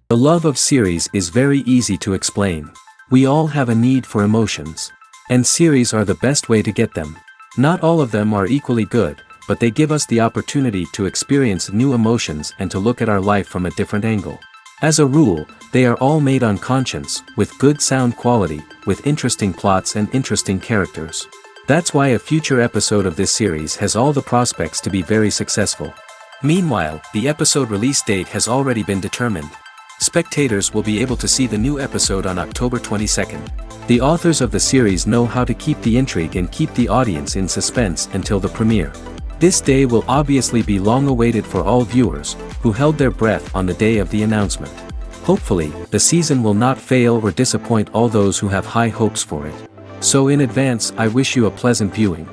The love of series is very easy to explain. We all have a need for emotions. And series are the best way to get them. Not all of them are equally good, but they give us the opportunity to experience new emotions and to look at our life from a different angle. As a rule, they are all made on conscience, with good sound quality, with interesting plots and interesting characters. That's why a future episode of this series has all the prospects to be very successful. Meanwhile, the episode release date has already been determined. Spectators will be able to see the new episode on October 22nd. The authors of the series know how to keep the intrigue and keep the audience in suspense until the premiere. This day will obviously be long awaited for all viewers, who held their breath on the day of the announcement. Hopefully, the season will not fail or disappoint all those who have high hopes for it. So in advance, I wish you a pleasant viewing.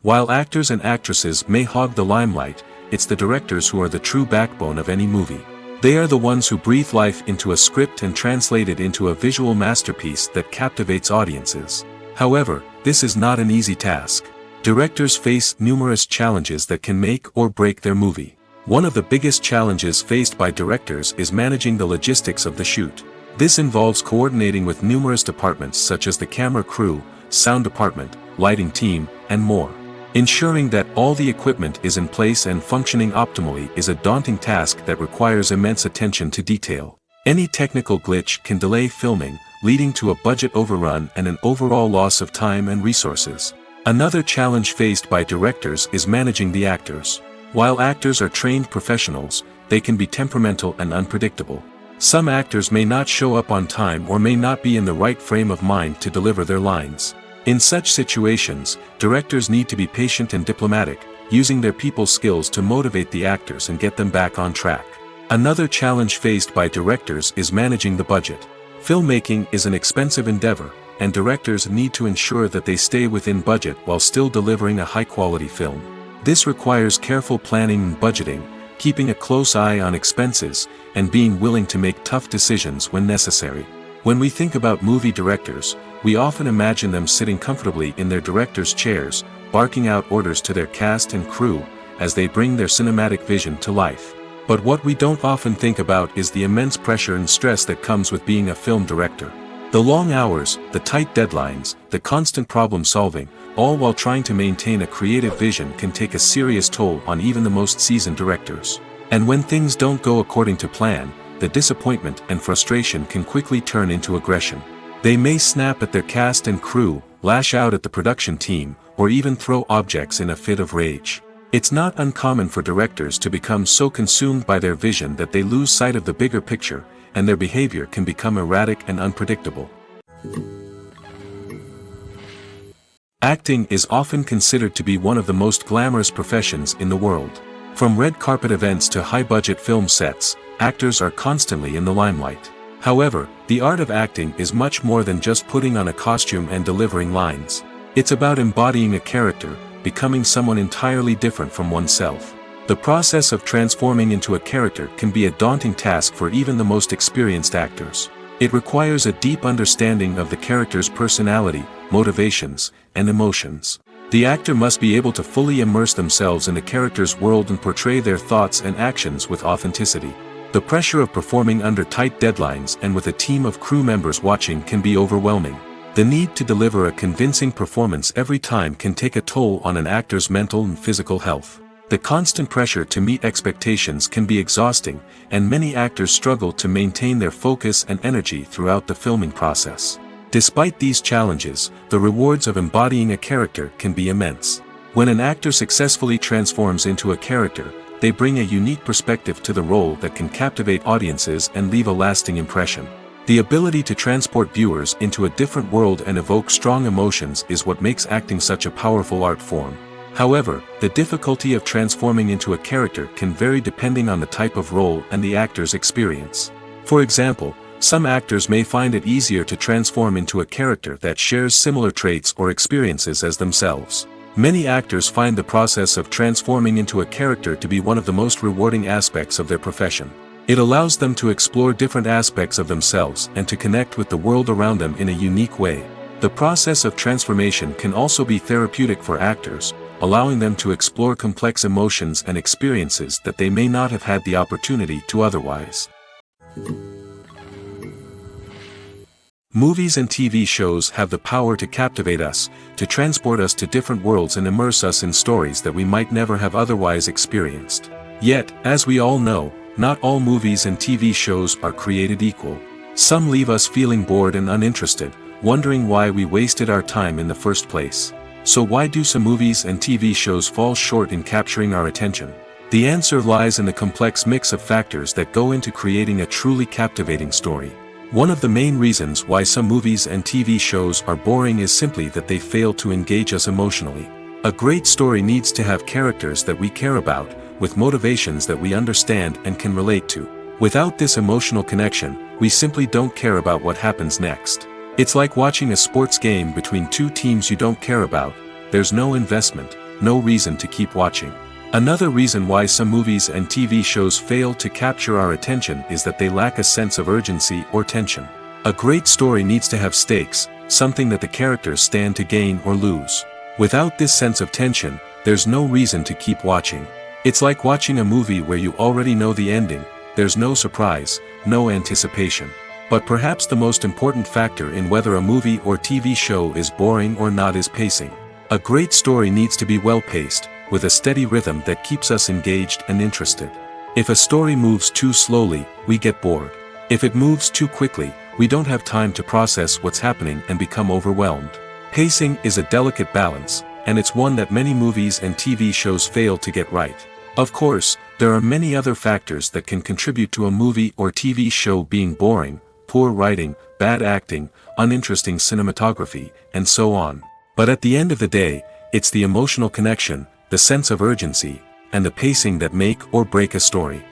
While actors and actresses may hog the limelight, it's the directors who are the true backbone of any movie. They are the ones who breathe life into a script and translate it into a visual masterpiece that captivates audiences. However, this is not an easy task. Directors face numerous challenges that can make or break their movie. One of the biggest challenges faced by directors is managing the logistics of the shoot. This involves coordinating with numerous departments such as the camera crew, sound department, lighting team, and more. Ensuring that all the equipment is in place and functioning optimally is a daunting task that requires immense attention to detail. Any technical glitch can delay filming, leading to a budget overrun and an overall loss of time and resources. Another challenge faced by directors is managing the actors. While actors are trained professionals, they can be temperamental and unpredictable. Some actors may not show up on time or may not be in the right frame of mind to deliver their lines. In such situations, directors need to be patient and diplomatic, using their people skills to motivate the actors and get them back on track. Another challenge faced by directors is managing the budget. Filmmaking is an expensive endeavor, and directors need to ensure that they stay within budget while still delivering a high-quality film. This requires careful planning and budgeting, keeping a close eye on expenses, and being willing to make tough decisions when necessary. When we think about movie directors, we often imagine them sitting comfortably in their director's chairs, barking out orders to their cast and crew, as they bring their cinematic vision to life. But what we don't often think about is the immense pressure and stress that comes with being a film director. The long hours, the tight deadlines, the constant problem solving, all while trying to maintain a creative vision can take a serious toll on even the most seasoned directors. And when things don't go according to plan, the disappointment and frustration can quickly turn into aggression. They may snap at their cast and crew, lash out at the production team, or even throw objects in a fit of rage. It's not uncommon for directors to become so consumed by their vision that they lose sight of the bigger picture, and their behavior can become erratic and unpredictable. Acting is often considered to be one of the most glamorous professions in the world. From red carpet events to high-budget film sets, actors are constantly in the limelight. However, the art of acting is much more than just putting on a costume and delivering lines. It's about embodying a character, becoming someone entirely different from oneself. The process of transforming into a character can be a daunting task for even the most experienced actors. It requires a deep understanding of the character's personality, motivations, and emotions. The actor must be able to fully immerse themselves in the character's world and portray their thoughts and actions with authenticity. The pressure of performing under tight deadlines and with a team of crew members watching can be overwhelming. The need to deliver a convincing performance every time can take a toll on an actor's mental and physical health. The constant pressure to meet expectations can be exhausting, and many actors struggle to maintain their focus and energy throughout the filming process. Despite these challenges, the rewards of embodying a character can be immense. When an actor successfully transforms into a character, they bring a unique perspective to the role that can captivate audiences and leave a lasting impression. The ability to transport viewers into a different world and evoke strong emotions is what makes acting such a powerful art form. However, the difficulty of transforming into a character can vary depending on the type of role and the actor's experience. For example, some actors may find it easier to transform into a character that shares similar traits or experiences as themselves. Many actors find the process of transforming into a character to be one of the most rewarding aspects of their profession. It allows them to explore different aspects of themselves and to connect with the world around them in a unique way. The process of transformation can also be therapeutic for actors, allowing them to explore complex emotions and experiences that they may not have had the opportunity to otherwise. Movies and TV shows have the power to captivate us, to transport us to different worlds and immerse us in stories that we might never have otherwise experienced. Yet, as we all know, not all movies and TV shows are created equal. Some leave us feeling bored and uninterested, wondering why we wasted our time in the first place. So why do some movies and TV shows fall short in capturing our attention? The answer lies in the complex mix of factors that go into creating a truly captivating story. One of the main reasons why some movies and TV shows are boring is simply that they fail to engage us emotionally. A great story needs to have characters that we care about, with motivations that we understand and can relate to. Without this emotional connection, we simply don't care about what happens next. It's like watching a sports game between two teams you don't care about. There's no investment, no reason to keep watching. Another reason why some movies and TV shows fail to capture our attention is that they lack a sense of urgency or tension. A great story needs to have stakes, something that the characters stand to gain or lose. Without this sense of tension, there's no reason to keep watching. It's like watching a movie where you already know the ending. There's no surprise, no anticipation. But perhaps the most important factor in whether a movie or TV show is boring or not is pacing. A great story needs to be well-paced, with a steady rhythm that keeps us engaged and interested. If a story moves too slowly, we get bored. If it moves too quickly, we don't have time to process what's happening and become overwhelmed. Pacing is a delicate balance, and it's one that many movies and TV shows fail to get right. Of course, there are many other factors that can contribute to a movie or TV show being boring: poor writing, bad acting, uninteresting cinematography, and so on. But at the end of the day, it's the emotional connection, the sense of urgency, and the pacing that make or break a story.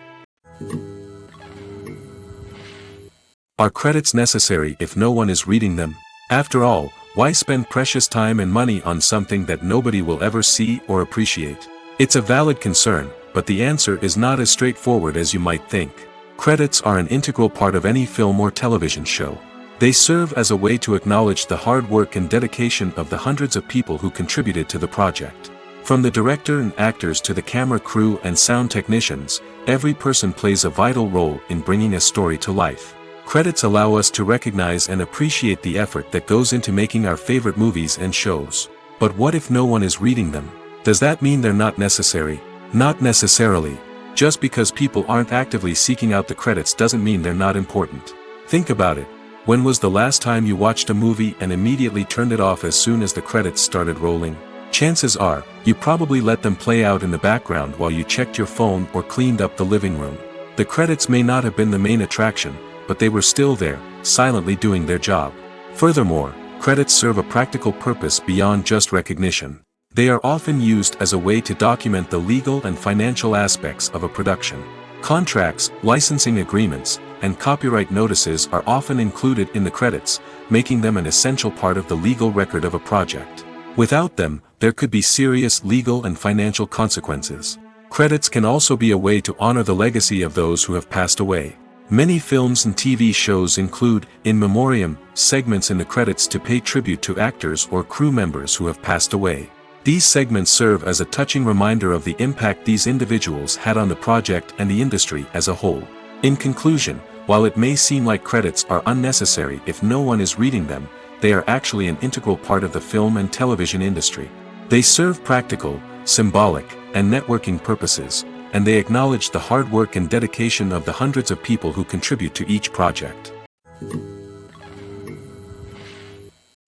Are credits necessary if no one is reading them? After all, why spend precious time and money on something that nobody will ever see or appreciate? It's a valid concern, but the answer is not as straightforward as you might think. Credits are an integral part of any film or television show. They serve as a way to acknowledge the hard work and dedication of the hundreds of people who contributed to the project. From the director and actors to the camera crew and sound technicians, every person plays a vital role in bringing a story to life. Credits allow us to recognize and appreciate the effort that goes into making our favorite movies and shows. But what if no one is reading them? Does that mean they're not necessary? Not necessarily. Just because people aren't actively seeking out the credits doesn't mean they're not important. Think about it. When was the last time you watched a movie and immediately turned it off as soon as the credits started rolling? Chances are, you probably let them play out in the background while you checked your phone or cleaned up the living room. The credits may not have been the main attraction, but they were still there, silently doing their job. Furthermore, credits serve a practical purpose beyond just recognition. They are often used as a way to document the legal and financial aspects of a production. Contracts, licensing agreements, and copyright notices are often included in the credits, making them an essential part of the legal record of a project. Without them, there could be serious legal and financial consequences. Credits can also be a way to honor the legacy of those who have passed away. Many films and TV shows include, in memoriam, segments in the credits to pay tribute to actors or crew members who have passed away. These segments serve as a touching reminder of the impact these individuals had on the project and the industry as a whole. In conclusion, while it may seem like credits are unnecessary if no one is reading them, they are actually an integral part of the film and television industry. They serve practical, symbolic, and networking purposes, and they acknowledge the hard work and dedication of the hundreds of people who contribute to each project.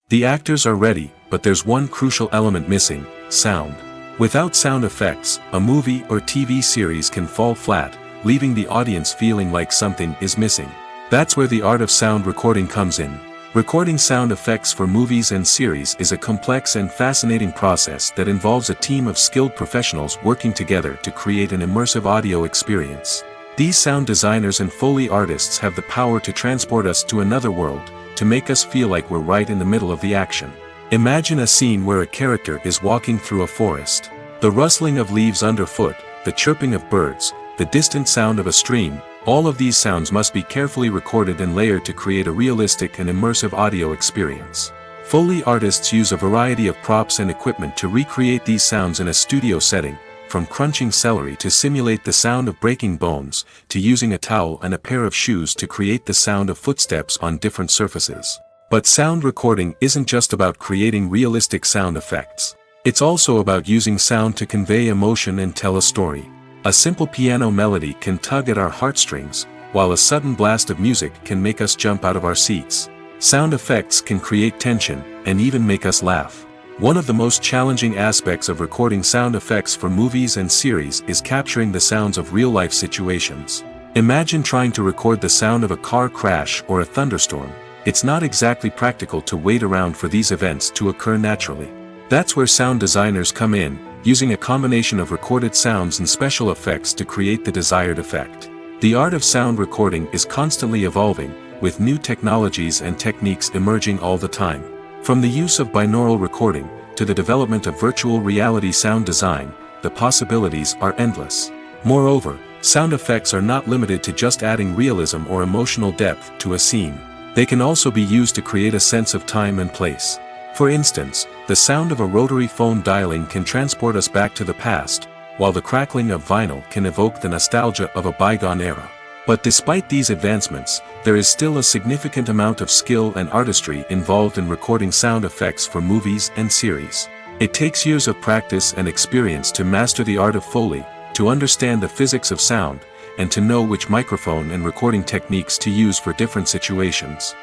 The actors are ready, but there's one crucial element missing: sound. Without sound effects, a movie or TV series can fall flat, leaving the audience feeling like something is missing. That's where the art of sound recording comes in. Recording sound effects for movies and series is a complex and fascinating process that involves a team of skilled professionals working together to create an immersive audio experience. These sound designers and Foley artists have the power to transport us to another world, to make us feel like we're right in the middle of the action. Imagine a scene where a character is walking through a forest. The rustling of leaves underfoot, the chirping of birds, the distant sound of a stream, all of these sounds must be carefully recorded and layered to create a realistic and immersive audio experience. Foley artists use a variety of props and equipment to recreate these sounds in a studio setting, from crunching celery to simulate the sound of breaking bones, to using a towel and a pair of shoes to create the sound of footsteps on different surfaces. But sound recording isn't just about creating realistic sound effects. It's also about using sound to convey emotion and tell a story. A simple piano melody can tug at our heartstrings, while a sudden blast of music can make us jump out of our seats. Sound effects can create tension, and even make us laugh. One of the most challenging aspects of recording sound effects for movies and series is capturing the sounds of real-life situations. Imagine trying to record the sound of a car crash or a thunderstorm. It's not exactly practical to wait around for these events to occur naturally. That's where sound designers come in, using a combination of recorded sounds and special effects to create the desired effect. The art of sound recording is constantly evolving, with new technologies and techniques emerging all the time. From the use of binaural recording, to the development of virtual reality sound design, the possibilities are endless. Moreover, sound effects are not limited to just adding realism or emotional depth to a scene. They can also be used to create a sense of time and place. For instance, the sound of a rotary phone dialing can transport us back to the past, while the crackling of vinyl can evoke the nostalgia of a bygone era. But despite these advancements, there is still a significant amount of skill and artistry involved in recording sound effects for movies and series. It takes years of practice and experience to master the art of Foley, to understand the physics of sound, and to know which microphone and recording techniques to use for different situations.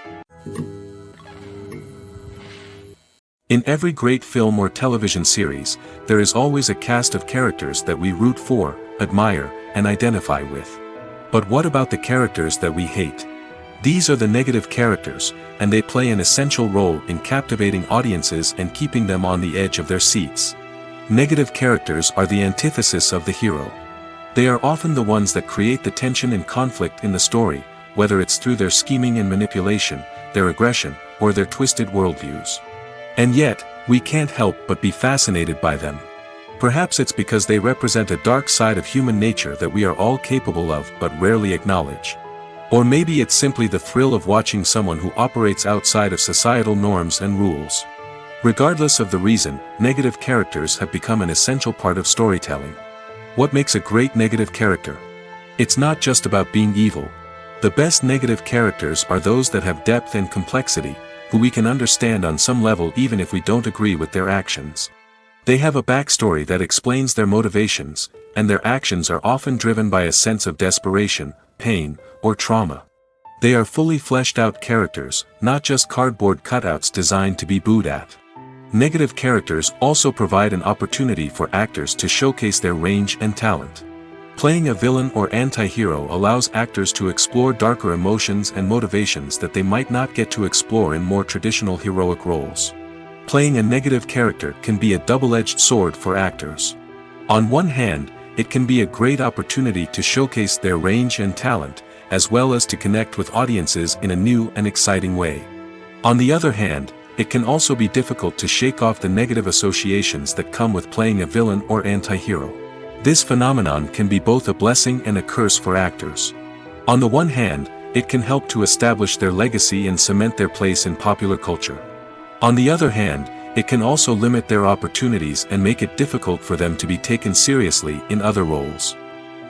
In every great film or television series, there is always a cast of characters that we root for, admire, and identify with. But what about the characters that we hate? These are the negative characters, and they play an essential role in captivating audiences and keeping them on the edge of their seats. Negative characters are the antithesis of the hero. They are often the ones that create the tension and conflict in the story, whether it's through their scheming and manipulation, their aggression, or their twisted worldviews. And yet, we can't help but be fascinated by them. Perhaps it's because they represent a dark side of human nature that we are all capable of but rarely acknowledge. Or maybe it's simply the thrill of watching someone who operates outside of societal norms and rules. Regardless of the reason, negative characters have become an essential part of storytelling. What makes a great negative character? It's not just about being evil. The best negative characters are those that have depth and complexity, who we can understand on some level even if we don't agree with their actions. They have a backstory that explains their motivations, and their actions are often driven by a sense of desperation, pain, or trauma. They are fully fleshed out characters, not just cardboard cutouts designed to be booed at. Negative characters also provide an opportunity for actors to showcase their range and talent. Playing a villain or anti-hero allows actors to explore darker emotions and motivations that they might not get to explore in more traditional heroic roles. Playing a negative character can be a double-edged sword for actors. On one hand, it can be a great opportunity to showcase their range and talent, as well as to connect with audiences in a new and exciting way. On the other hand, it can also be difficult to shake off the negative associations that come with playing a villain or anti-hero. This phenomenon can be both a blessing and a curse for actors. On the one hand, it can help to establish their legacy and cement their place in popular culture. On the other hand, it can also limit their opportunities and make it difficult for them to be taken seriously in other roles.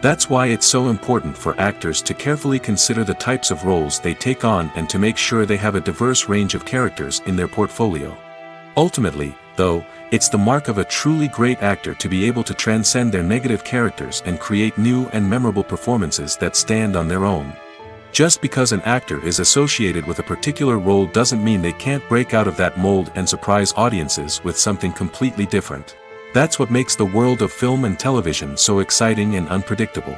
That's why it's so important for actors to carefully consider the types of roles they take on and to make sure they have a diverse range of characters in their portfolio. Ultimately, though, it's the mark of a truly great actor to be able to transcend their negative characters and create new and memorable performances that stand on their own. Just because an actor is associated with a particular role doesn't mean they can't break out of that mold and surprise audiences with something completely different. That's what makes the world of film and television so exciting and unpredictable.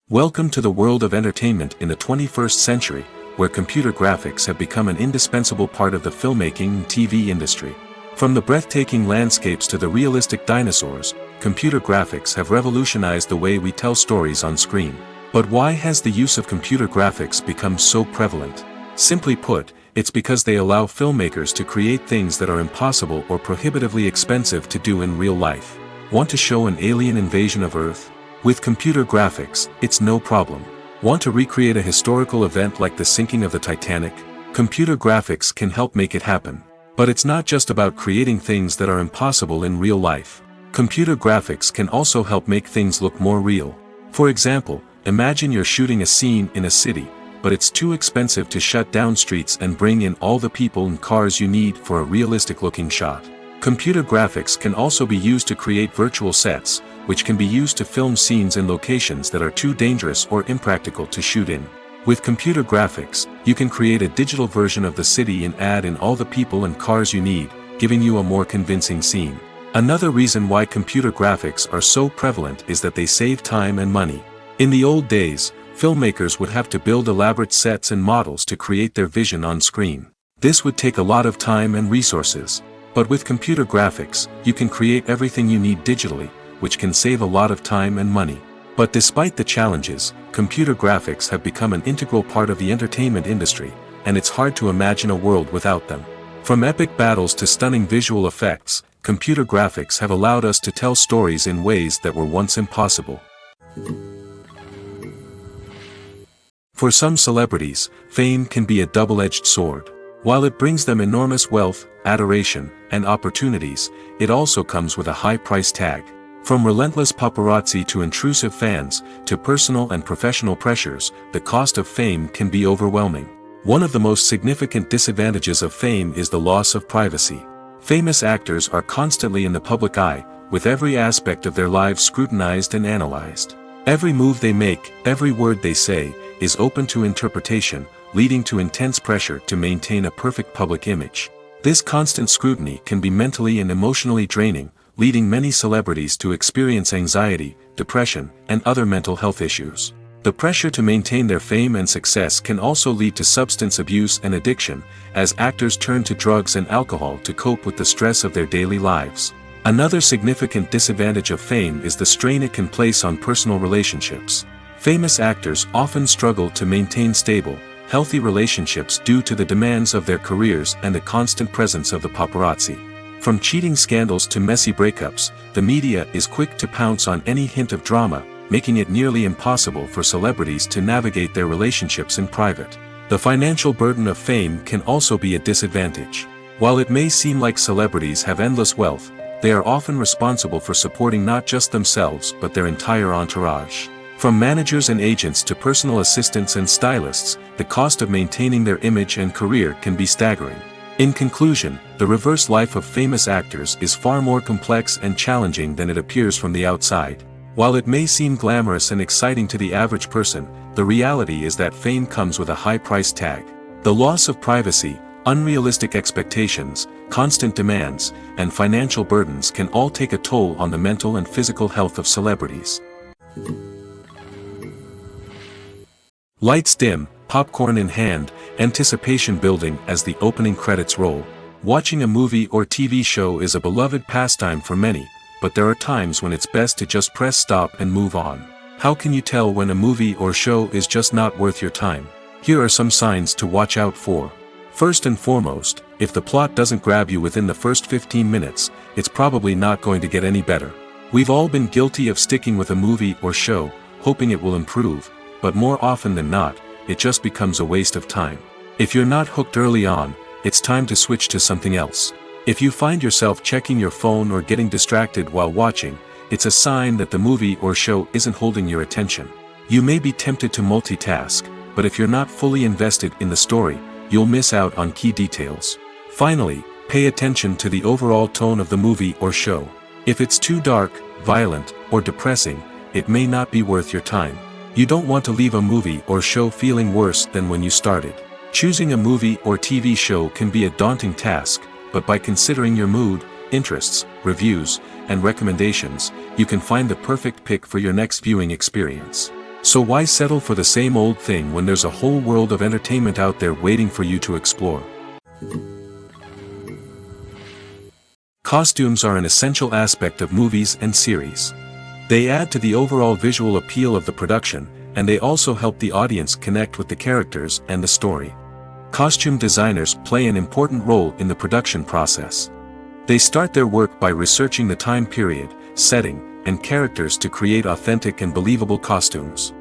Welcome to the world of entertainment in the 21st century, where computer graphics have become an indispensable part of the filmmaking and TV industry. From the breathtaking landscapes to the realistic dinosaurs, computer graphics have revolutionized the way we tell stories on screen. But why has the use of computer graphics become so prevalent? Simply put, it's because they allow filmmakers to create things that are impossible or prohibitively expensive to do in real life. Want to show an alien invasion of Earth? With computer graphics, it's no problem. Want to recreate a historical event like the sinking of the Titanic? Computer graphics can help make it happen. But it's not just about creating things that are impossible in real life. Computer graphics can also help make things look more real. For example, imagine you're shooting a scene in a city, but it's too expensive to shut down streets and bring in all the people and cars you need for a realistic-looking shot. Computer graphics can also be used to create virtual sets, which can be used to film scenes in locations that are too dangerous or impractical to shoot in. With computer graphics, you can create a digital version of the city and add in all the people and cars you need, giving you a more convincing scene. Another reason why computer graphics are so prevalent is that they save time and money. In the old days, filmmakers would have to build elaborate sets and models to create their vision on screen. This would take a lot of time and resources. But with computer graphics, you can create everything you need digitally, which can save a lot of time and money. But despite the challenges, computer graphics have become an integral part of the entertainment industry, and it's hard to imagine a world without them. From epic battles to stunning visual effects, computer graphics have allowed us to tell stories in ways that were once impossible. For some celebrities, fame can be a double-edged sword. While it brings them enormous wealth, adoration, and opportunities, it also comes with a high price tag. From relentless paparazzi to intrusive fans, to personal and professional pressures, the cost of fame can be overwhelming. One of the most significant disadvantages of fame is the loss of privacy. Famous actors are constantly in the public eye, with every aspect of their lives scrutinized and analyzed. Every move they make, every word they say, is open to interpretation, leading to intense pressure to maintain a perfect public image. This constant scrutiny can be mentally and emotionally draining, leading many celebrities to experience anxiety, depression, and other mental health issues. The pressure to maintain their fame and success can also lead to substance abuse and addiction, as actors turn to drugs and alcohol to cope with the stress of their daily lives. Another significant disadvantage of fame is the strain it can place on personal relationships. Famous actors often struggle to maintain stable, healthy relationships due to the demands of their careers and the constant presence of the paparazzi. From cheating scandals to messy breakups, the media is quick to pounce on any hint of drama, making it nearly impossible for celebrities to navigate their relationships in private. The financial burden of fame can also be a disadvantage. While it may seem like celebrities have endless wealth, they are often responsible for supporting not just themselves but their entire entourage. From managers and agents to personal assistants and stylists, the cost of maintaining their image and career can be staggering. In conclusion, the reverse life of famous actors is far more complex and challenging than it appears from the outside. While it may seem glamorous and exciting to the average person, the reality is that fame comes with a high price tag. The loss of privacy, unrealistic expectations, constant demands, and financial burdens can all take a toll on the mental and physical health of celebrities. Lights dim, popcorn in hand, anticipation building as the opening credits roll. Watching a movie or TV show is a beloved pastime for many, but there are times when it's best to just press stop and move on. How can you tell when a movie or show is just not worth your time? Here are some signs to watch out for. First and foremost, if the plot doesn't grab you within the first 15 minutes, it's probably not going to get any better. We've all been guilty of sticking with a movie or show, hoping it will improve, but more often than not, it just becomes a waste of time. If you're not hooked early on, it's time to switch to something else. If you find yourself checking your phone or getting distracted while watching, it's a sign that the movie or show isn't holding your attention. You may be tempted to multitask, but if you're not fully invested in the story, you'll miss out on key details. Finally, pay attention to the overall tone of the movie or show. If it's too dark, violent, or depressing, it may not be worth your time. You don't want to leave a movie or show feeling worse than when you started. Choosing a movie or TV show can be a daunting task, but by considering your mood, interests, reviews, and recommendations, you can find the perfect pick for your next viewing experience. So why settle for the same old thing when there's a whole world of entertainment out there waiting for you to explore? Costumes are an essential aspect of movies and series. They add to the overall visual appeal of the production, and they also help the audience connect with the characters and the story. Costume designers play an important role in the production process. They start their work by researching the time period, setting, and characters to create authentic and believable costumes.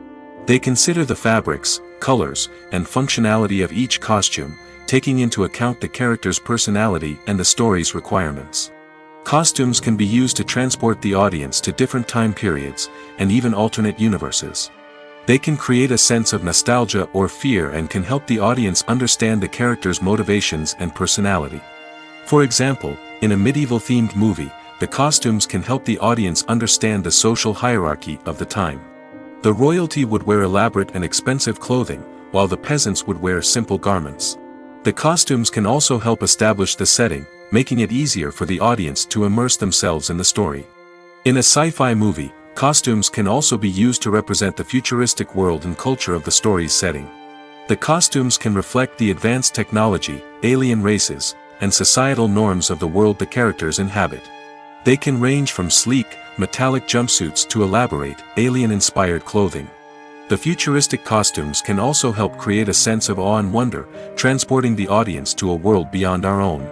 They consider the fabrics, colors, and functionality of each costume, taking into account the character's personality and the story's requirements. Costumes can be used to transport the audience to different time periods, and even alternate universes. They can create a sense of nostalgia or fear and can help the audience understand the character's motivations and personality. For example, in a medieval-themed movie, the costumes can help the audience understand the social hierarchy of the time. The royalty would wear elaborate and expensive clothing, while the peasants would wear simple garments. The costumes can also help establish the setting, making it easier for the audience to immerse themselves in the story. In a sci-fi movie, costumes can also be used to represent the futuristic world and culture of the story's setting. The costumes can reflect the advanced technology, alien races, and societal norms of the world the characters inhabit. They can range from sleek, metallic jumpsuits to elaborate, alien-inspired clothing. The futuristic costumes can also help create a sense of awe and wonder, transporting the audience to a world beyond our own.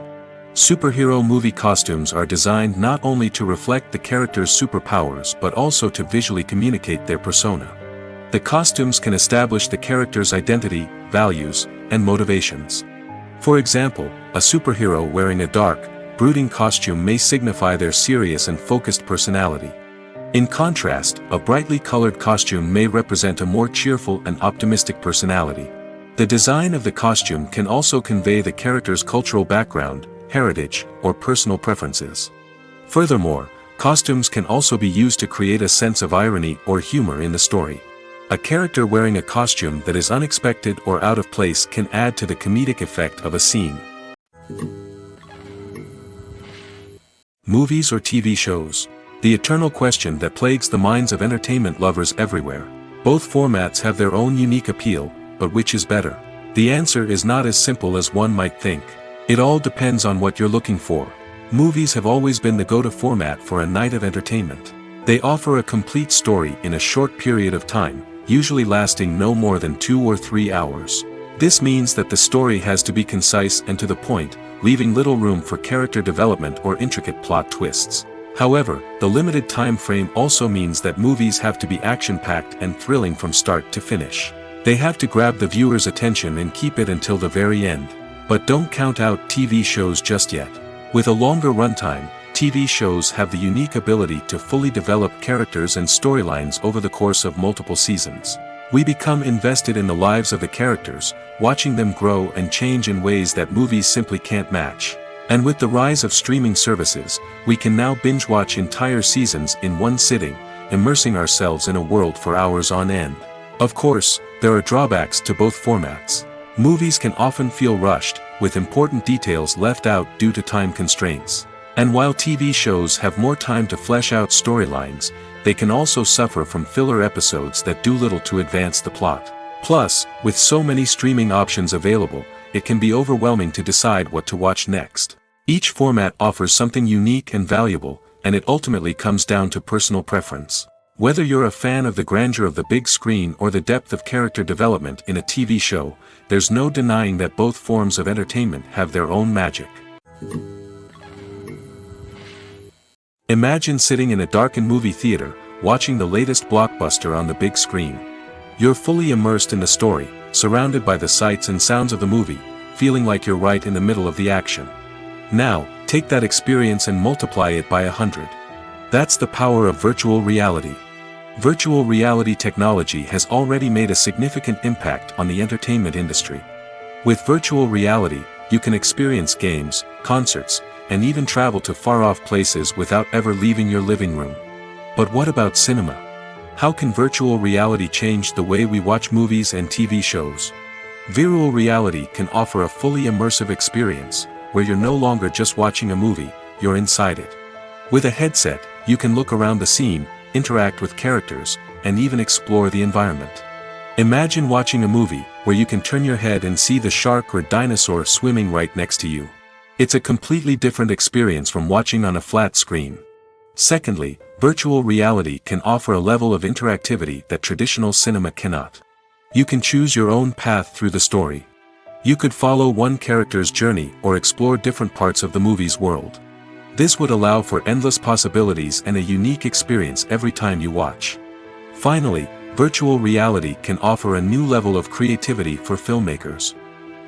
Superhero movie costumes are designed not only to reflect the character's superpowers but also to visually communicate their persona. The costumes can establish the character's identity, values, and motivations. For example, a superhero wearing a dark, brooding costume may signify their serious and focused personality. In contrast, a brightly colored costume may represent a more cheerful and optimistic personality. The design of the costume can also convey the character's cultural background, heritage, or personal preferences. Furthermore, costumes can also be used to create a sense of irony or humor in the story. A character wearing a costume that is unexpected or out of place can add to the comedic effect of a scene. Movies or TV shows? The eternal question that plagues the minds of entertainment lovers everywhere. Both formats have their own unique appeal, but which is better? The answer is not as simple as one might think. It all depends on what you're looking for. Movies have always been the go-to format for a night of entertainment. They offer a complete story in a short period of time, usually lasting no more than 2 or 3 hours. This means that the story has to be concise and to the point, leaving little room for character development or intricate plot twists. However, the limited time frame also means that movies have to be action-packed and thrilling from start to finish. They have to grab the viewer's attention and keep it until the very end. But don't count out TV shows just yet. With a longer runtime, TV shows have the unique ability to fully develop characters and storylines over the course of multiple seasons. We become invested in the lives of the characters, watching them grow and change in ways that movies simply can't match. And with the rise of streaming services, we can now binge-watch entire seasons in one sitting, immersing ourselves in a world for hours on end. Of course, there are drawbacks to both formats. Movies can often feel rushed, with important details left out due to time constraints. And while TV shows have more time to flesh out storylines, they can also suffer from filler episodes that do little to advance the plot. Plus, with so many streaming options available, it can be overwhelming to decide what to watch next. Each format offers something unique and valuable, and it ultimately comes down to personal preference. Whether you're a fan of the grandeur of the big screen or the depth of character development in a TV show, there's no denying that both forms of entertainment have their own magic. Imagine sitting in a darkened movie theater, watching the latest blockbuster on the big screen. You're fully immersed in the story, surrounded by the sights and sounds of the movie, feeling like you're right in the middle of the action. Now, take that experience and multiply it by 100. That's the power of virtual reality. Virtual reality technology has already made a significant impact on the entertainment industry. With virtual reality, you can experience games, concerts, and even travel to far-off places without ever leaving your living room. But what about cinema? How can virtual reality change the way we watch movies and TV shows? Virtual reality can offer a fully immersive experience, where you're no longer just watching a movie, you're inside it. With a headset, you can look around the scene, interact with characters, and even explore the environment. Imagine watching a movie where you can turn your head and see the shark or dinosaur swimming right next to you. It's a completely different experience from watching on a flat screen. Secondly, virtual reality can offer a level of interactivity that traditional cinema cannot. You can choose your own path through the story. You could follow one character's journey or explore different parts of the movie's world. This would allow for endless possibilities and a unique experience every time you watch. Finally, Virtual reality can offer a new level of creativity for filmmakers.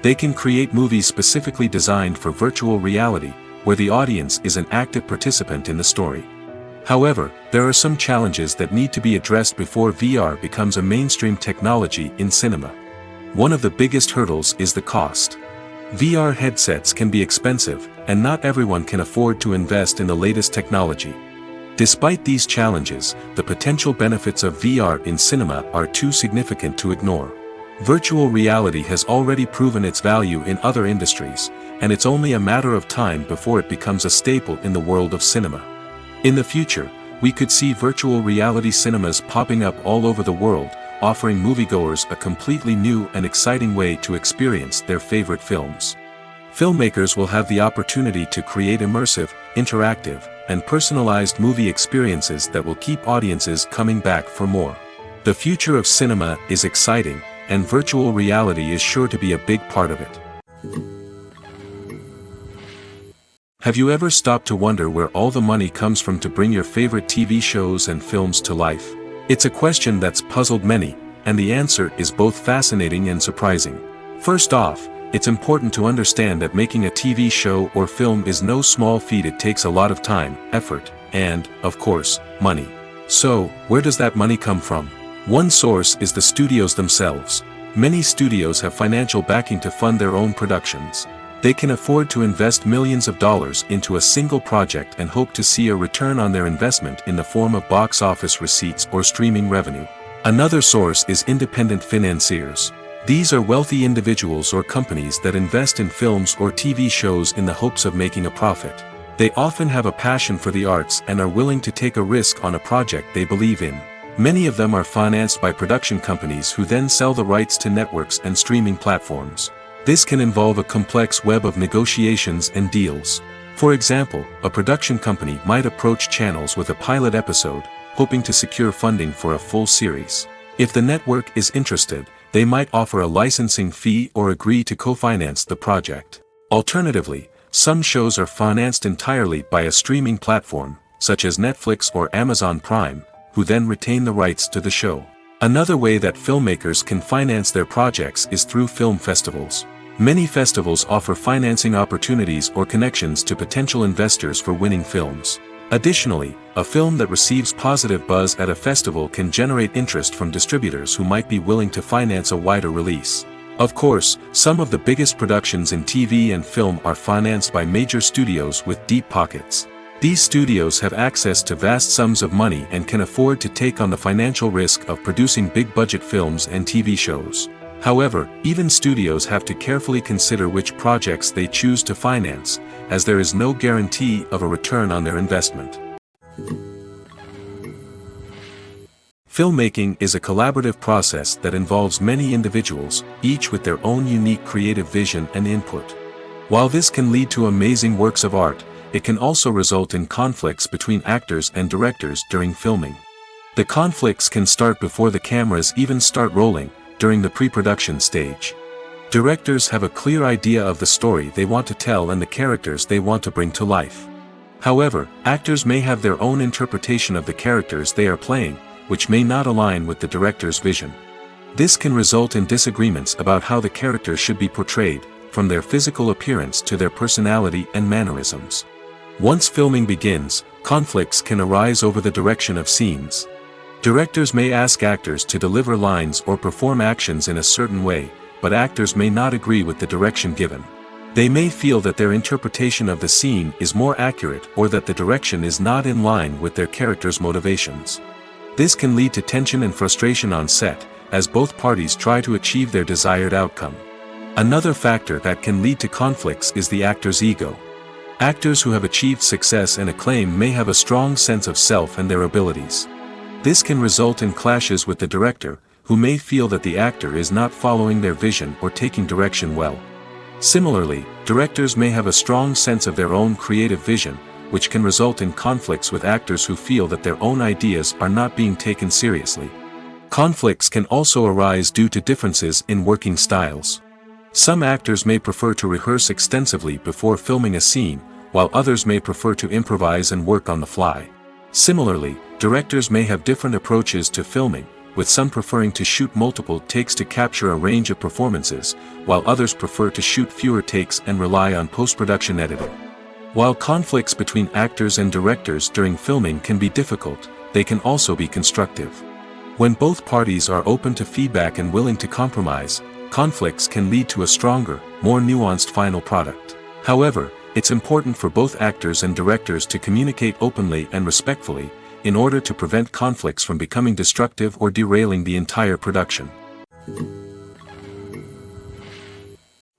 They can create movies specifically designed for virtual reality, where the audience is an active participant in the story. However, there are some challenges that need to be addressed before VR becomes a mainstream technology in cinema. One of the biggest hurdles is the cost. VR headsets can be expensive, and not everyone can afford to invest in the latest technology. Despite these challenges, the potential benefits of VR in cinema are too significant to ignore. Virtual reality has already proven its value in other industries, and it's only a matter of time before it becomes a staple in the world of cinema. In the future, we could see virtual reality cinemas popping up all over the world, offering moviegoers a completely new and exciting way to experience their favorite films. Filmmakers will have the opportunity to create immersive, interactive, and personalized movie experiences that will keep audiences coming back for more. The future of cinema is exciting, and virtual reality is sure to be a big part of it. Have you ever stopped to wonder where all the money comes from to bring your favorite TV shows and films to life? It's a question that's puzzled many, and the answer is both fascinating and surprising. First off, it's important to understand that making a TV show or film is no small feat. It takes a lot of time, effort, and, of course, money. So, where does that money come from? One source is the studios themselves. Many studios have financial backing to fund their own productions. They can afford to invest millions of dollars into a single project and hope to see a return on their investment in the form of box office receipts or streaming revenue. Another source is independent financiers. These are wealthy individuals or companies that invest in films or TV shows in the hopes of making a profit. They often have a passion for the arts and are willing to take a risk on a project they believe in. Many of them are financed by production companies who then sell the rights to networks and streaming platforms. This can involve a complex web of negotiations and deals. For example, a production company might approach channels with a pilot episode, hoping to secure funding for a full series. If the network is interested, they might offer a licensing fee or agree to co-finance the project. Alternatively, some shows are financed entirely by a streaming platform, such as Netflix or Amazon Prime, who then retain the rights to the show. Another way that filmmakers can finance their projects is through film festivals. Many festivals offer financing opportunities or connections to potential investors for winning films. Additionally, a film that receives positive buzz at a festival can generate interest from distributors who might be willing to finance a wider release. Of course, some of the biggest productions in TV and film are financed by major studios with deep pockets. These studios have access to vast sums of money and can afford to take on the financial risk of producing big-budget films and TV shows. However, even studios have to carefully consider which projects they choose to finance, as there is no guarantee of a return on their investment. Filmmaking is a collaborative process that involves many individuals, each with their own unique creative vision and input. While this can lead to amazing works of art, it can also result in conflicts between actors and directors during filming. The conflicts can start before the cameras even start rolling, during the pre-production stage. Directors have a clear idea of the story they want to tell and the characters they want to bring to life. However, actors may have their own interpretation of the characters they are playing, which may not align with the director's vision. This can result in disagreements about how the characters should be portrayed, from their physical appearance to their personality and mannerisms. Once filming begins, conflicts can arise over the direction of scenes. Directors may ask actors to deliver lines or perform actions in a certain way, but actors may not agree with the direction given. They may feel that their interpretation of the scene is more accurate or that the direction is not in line with their character's motivations. This can lead to tension and frustration on set, as both parties try to achieve their desired outcome. Another factor that can lead to conflicts is the actor's ego. Actors who have achieved success and acclaim may have a strong sense of self and their abilities. This can result in clashes with the director, who may feel that the actor is not following their vision or taking direction well. Similarly, directors may have a strong sense of their own creative vision, which can result in conflicts with actors who feel that their own ideas are not being taken seriously. Conflicts can also arise due to differences in working styles. Some actors may prefer to rehearse extensively before filming a scene, while others may prefer to improvise and work on the fly. Similarly, directors may have different approaches to filming, with some preferring to shoot multiple takes to capture a range of performances, while others prefer to shoot fewer takes and rely on post-production editing. While conflicts between actors and directors during filming can be difficult, they can also be constructive. When both parties are open to feedback and willing to compromise, conflicts can lead to a stronger, more nuanced final product. However, it's important for both actors and directors to communicate openly and respectfully, in order to prevent conflicts from becoming destructive or derailing the entire production.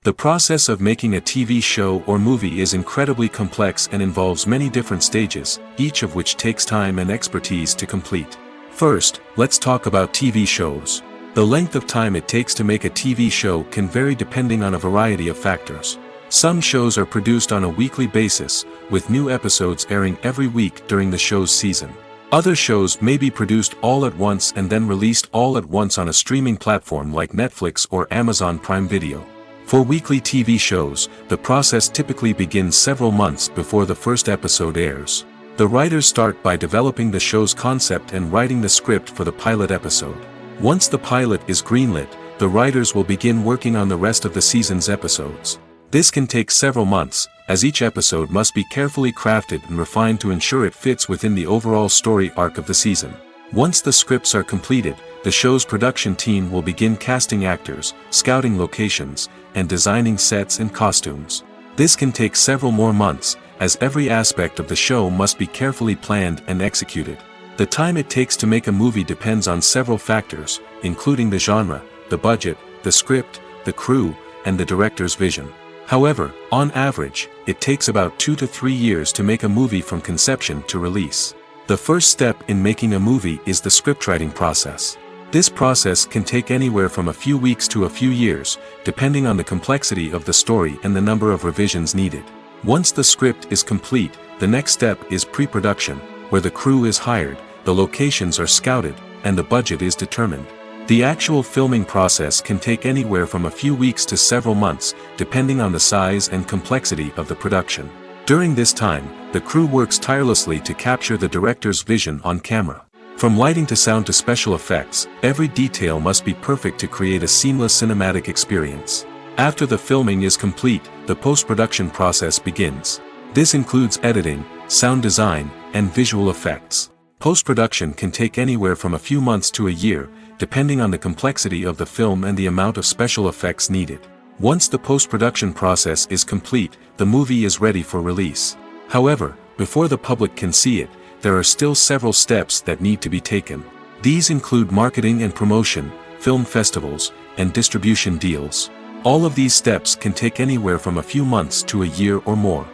The process of making a TV show or movie is incredibly complex and involves many different stages, each of which takes time and expertise to complete. First, let's talk about TV shows. The length of time it takes to make a TV show can vary depending on a variety of factors. Some shows are produced on a weekly basis, with new episodes airing every week during the show's season. Other shows may be produced all at once and then released all at once on a streaming platform like Netflix or Amazon Prime Video. For weekly TV shows, the process typically begins several months before the first episode airs. The writers start by developing the show's concept and writing the script for the pilot episode. Once the pilot is greenlit, the writers will begin working on the rest of the season's episodes. This can take several months, as each episode must be carefully crafted and refined to ensure it fits within the overall story arc of the season. Once the scripts are completed, the show's production team will begin casting actors, scouting locations, and designing sets and costumes. This can take several more months, as every aspect of the show must be carefully planned and executed. The time it takes to make a movie depends on several factors, including the genre, the budget, the script, the crew, and the director's vision. However, on average, it takes about 2 to 3 years to make a movie from conception to release. The first step in making a movie is the scriptwriting process. This process can take anywhere from a few weeks to a few years, depending on the complexity of the story and the number of revisions needed. Once the script is complete, the next step is pre-production, where the crew is hired, the locations are scouted, and the budget is determined. The actual filming process can take anywhere from a few weeks to several months, depending on the size and complexity of the production. During this time, the crew works tirelessly to capture the director's vision on camera. From lighting to sound to special effects, every detail must be perfect to create a seamless cinematic experience. After the filming is complete, the post-production process begins. This includes editing, sound design, and visual effects. Post-production can take anywhere from a few months to a year, depending on the complexity of the film and the amount of special effects needed. Once the post-production process is complete, the movie is ready for release. However, before the public can see it, there are still several steps that need to be taken. These include marketing and promotion, film festivals, and distribution deals. All of these steps can take anywhere from a few months to a year or more.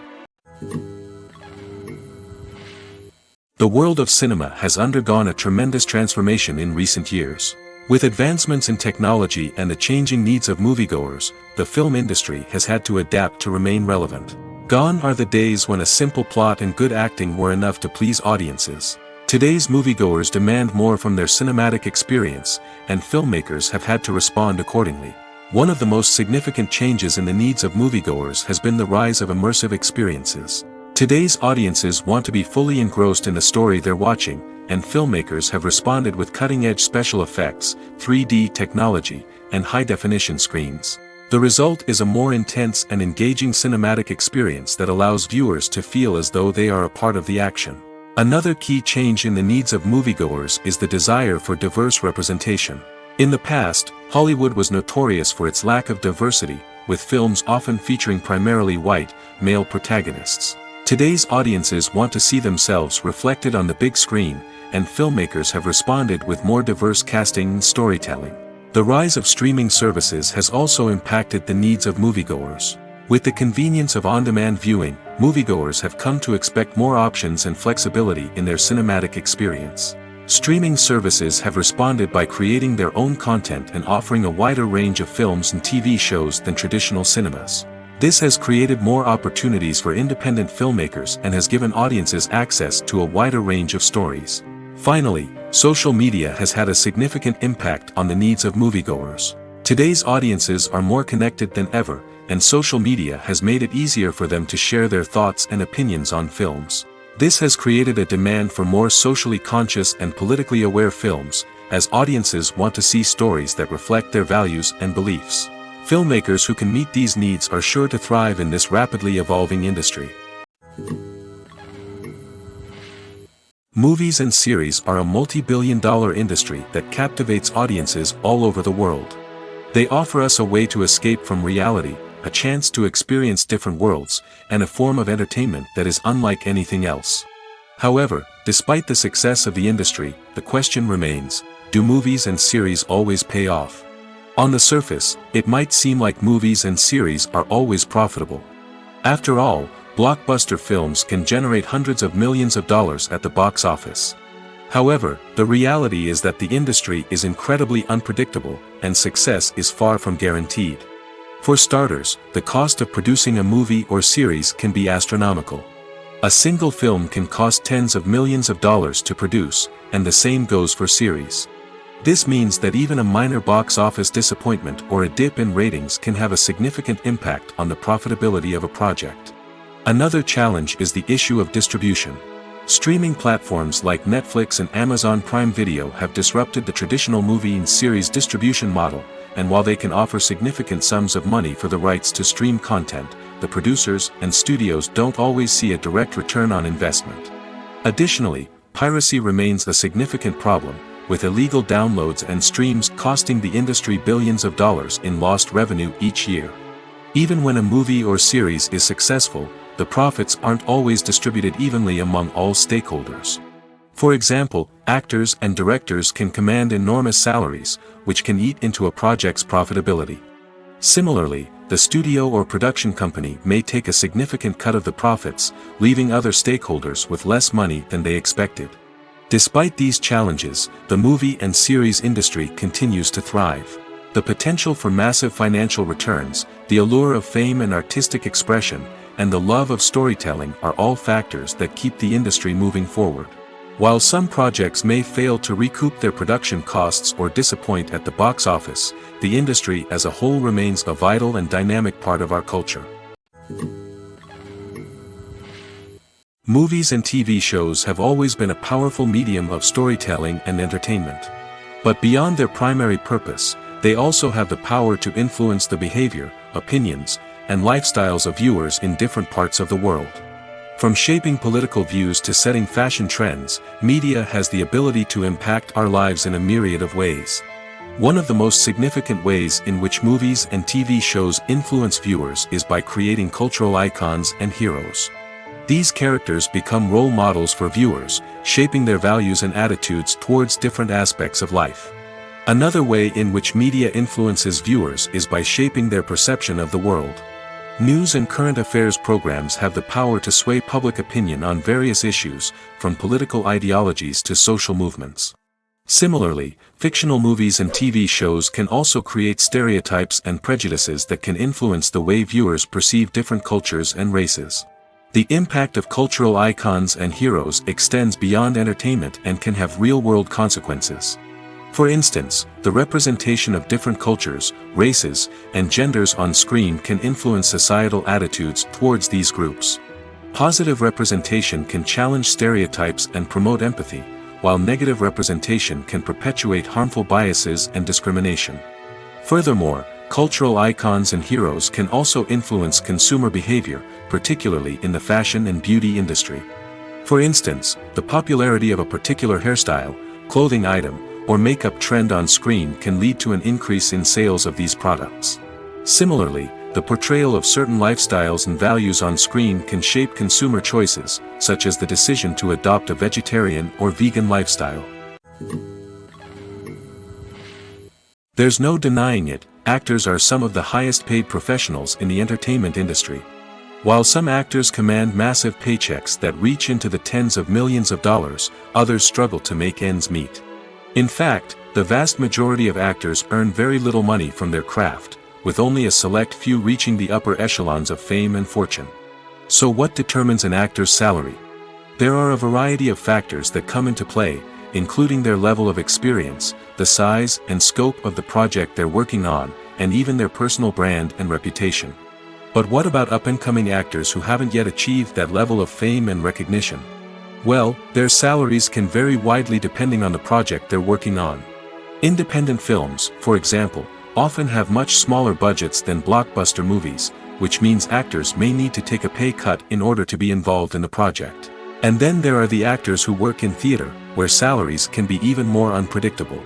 The world of cinema has undergone a tremendous transformation in recent years. With advancements in technology and the changing needs of moviegoers, the film industry has had to adapt to remain relevant. Gone are the days when a simple plot and good acting were enough to please audiences. Today's moviegoers demand more from their cinematic experience, and filmmakers have had to respond accordingly. One of the most significant changes in the needs of moviegoers has been the rise of immersive experiences. Today's audiences want to be fully engrossed in the story they're watching, and filmmakers have responded with cutting-edge special effects, 3D technology, and high-definition screens. The result is a more intense and engaging cinematic experience that allows viewers to feel as though they are a part of the action. Another key change in the needs of moviegoers is the desire for diverse representation. In the past, Hollywood was notorious for its lack of diversity, with films often featuring primarily white, male protagonists. Today's audiences want to see themselves reflected on the big screen, and filmmakers have responded with more diverse casting and storytelling. The rise of streaming services has also impacted the needs of moviegoers. With the convenience of on-demand viewing, moviegoers have come to expect more options and flexibility in their cinematic experience. Streaming services have responded by creating their own content and offering a wider range of films and TV shows than traditional cinemas. This has created more opportunities for independent filmmakers and has given audiences access to a wider range of stories. Finally, social media has had a significant impact on the needs of moviegoers. Today's audiences are more connected than ever, and social media has made it easier for them to share their thoughts and opinions on films. This has created a demand for more socially conscious and politically aware films, as audiences want to see stories that reflect their values and beliefs. Filmmakers who can meet these needs are sure to thrive in this rapidly evolving industry. Movies and series are a multi-billion-dollar industry that captivates audiences all over the world. They offer us a way to escape from reality, a chance to experience different worlds, and a form of entertainment that is unlike anything else. However, despite the success of the industry, the question remains, do movies and series always pay off? On the surface, it might seem like movies and series are always profitable. After all, blockbuster films can generate hundreds of millions of dollars at the box office. However, the reality is that the industry is incredibly unpredictable, and success is far from guaranteed. For starters, the cost of producing a movie or series can be astronomical. A single film can cost tens of millions of dollars to produce, and the same goes for series. This means that even a minor box office disappointment or a dip in ratings can have a significant impact on the profitability of a project. Another challenge is the issue of distribution. Streaming platforms like Netflix and Amazon Prime Video have disrupted the traditional movie and series distribution model, and while they can offer significant sums of money for the rights to stream content, the producers and studios don't always see a direct return on investment. Additionally, piracy remains a significant problem, with illegal downloads and streams costing the industry billions of dollars in lost revenue each year. Even when a movie or series is successful, the profits aren't always distributed evenly among all stakeholders. For example, actors and directors can command enormous salaries, which can eat into a project's profitability. Similarly, the studio or production company may take a significant cut of the profits, leaving other stakeholders with less money than they expected. Despite these challenges, the movie and series industry continues to thrive. The potential for massive financial returns, the allure of fame and artistic expression, and the love of storytelling are all factors that keep the industry moving forward. While some projects may fail to recoup their production costs or disappoint at the box office, the industry as a whole remains a vital and dynamic part of our culture. Movies and TV shows have always been a powerful medium of storytelling and entertainment. But beyond their primary purpose, they also have the power to influence the behavior, opinions, and lifestyles of viewers in different parts of the world. From shaping political views to setting fashion trends, media has the ability to impact our lives in a myriad of ways. One of the most significant ways in which movies and TV shows influence viewers is by creating cultural icons and heroes. These characters become role models for viewers, shaping their values and attitudes towards different aspects of life. Another way in which media influences viewers is by shaping their perception of the world. News and current affairs programs have the power to sway public opinion on various issues, from political ideologies to social movements. Similarly, fictional movies and TV shows can also create stereotypes and prejudices that can influence the way viewers perceive different cultures and races. The impact of cultural icons and heroes extends beyond entertainment and can have real-world consequences. For instance, the representation of different cultures, races, and genders on screen can influence societal attitudes towards these groups. Positive representation can challenge stereotypes and promote empathy, while negative representation can perpetuate harmful biases and discrimination. Furthermore, cultural icons and heroes can also influence consumer behavior, particularly in the fashion and beauty industry. For instance, the popularity of a particular hairstyle, clothing item, or makeup trend on screen can lead to an increase in sales of these products. Similarly, the portrayal of certain lifestyles and values on screen can shape consumer choices, such as the decision to adopt a vegetarian or vegan lifestyle. There's no denying it, actors are some of the highest paid professionals in the entertainment industry. While some actors command massive paychecks that reach into the tens of millions of dollars, others struggle to make ends meet. In fact, the vast majority of actors earn very little money from their craft, with only a select few reaching the upper echelons of fame and fortune. So what determines an actor's salary? There are a variety of factors that come into play, including their level of experience, the size and scope of the project they're working on, and even their personal brand and reputation. But what about up-and-coming actors who haven't yet achieved that level of fame and recognition? Well, their salaries can vary widely depending on the project they're working on. Independent films, for example, often have much smaller budgets than blockbuster movies, which means actors may need to take a pay cut in order to be involved in the project. And then there are the actors who work in theater, where salaries can be even more unpredictable.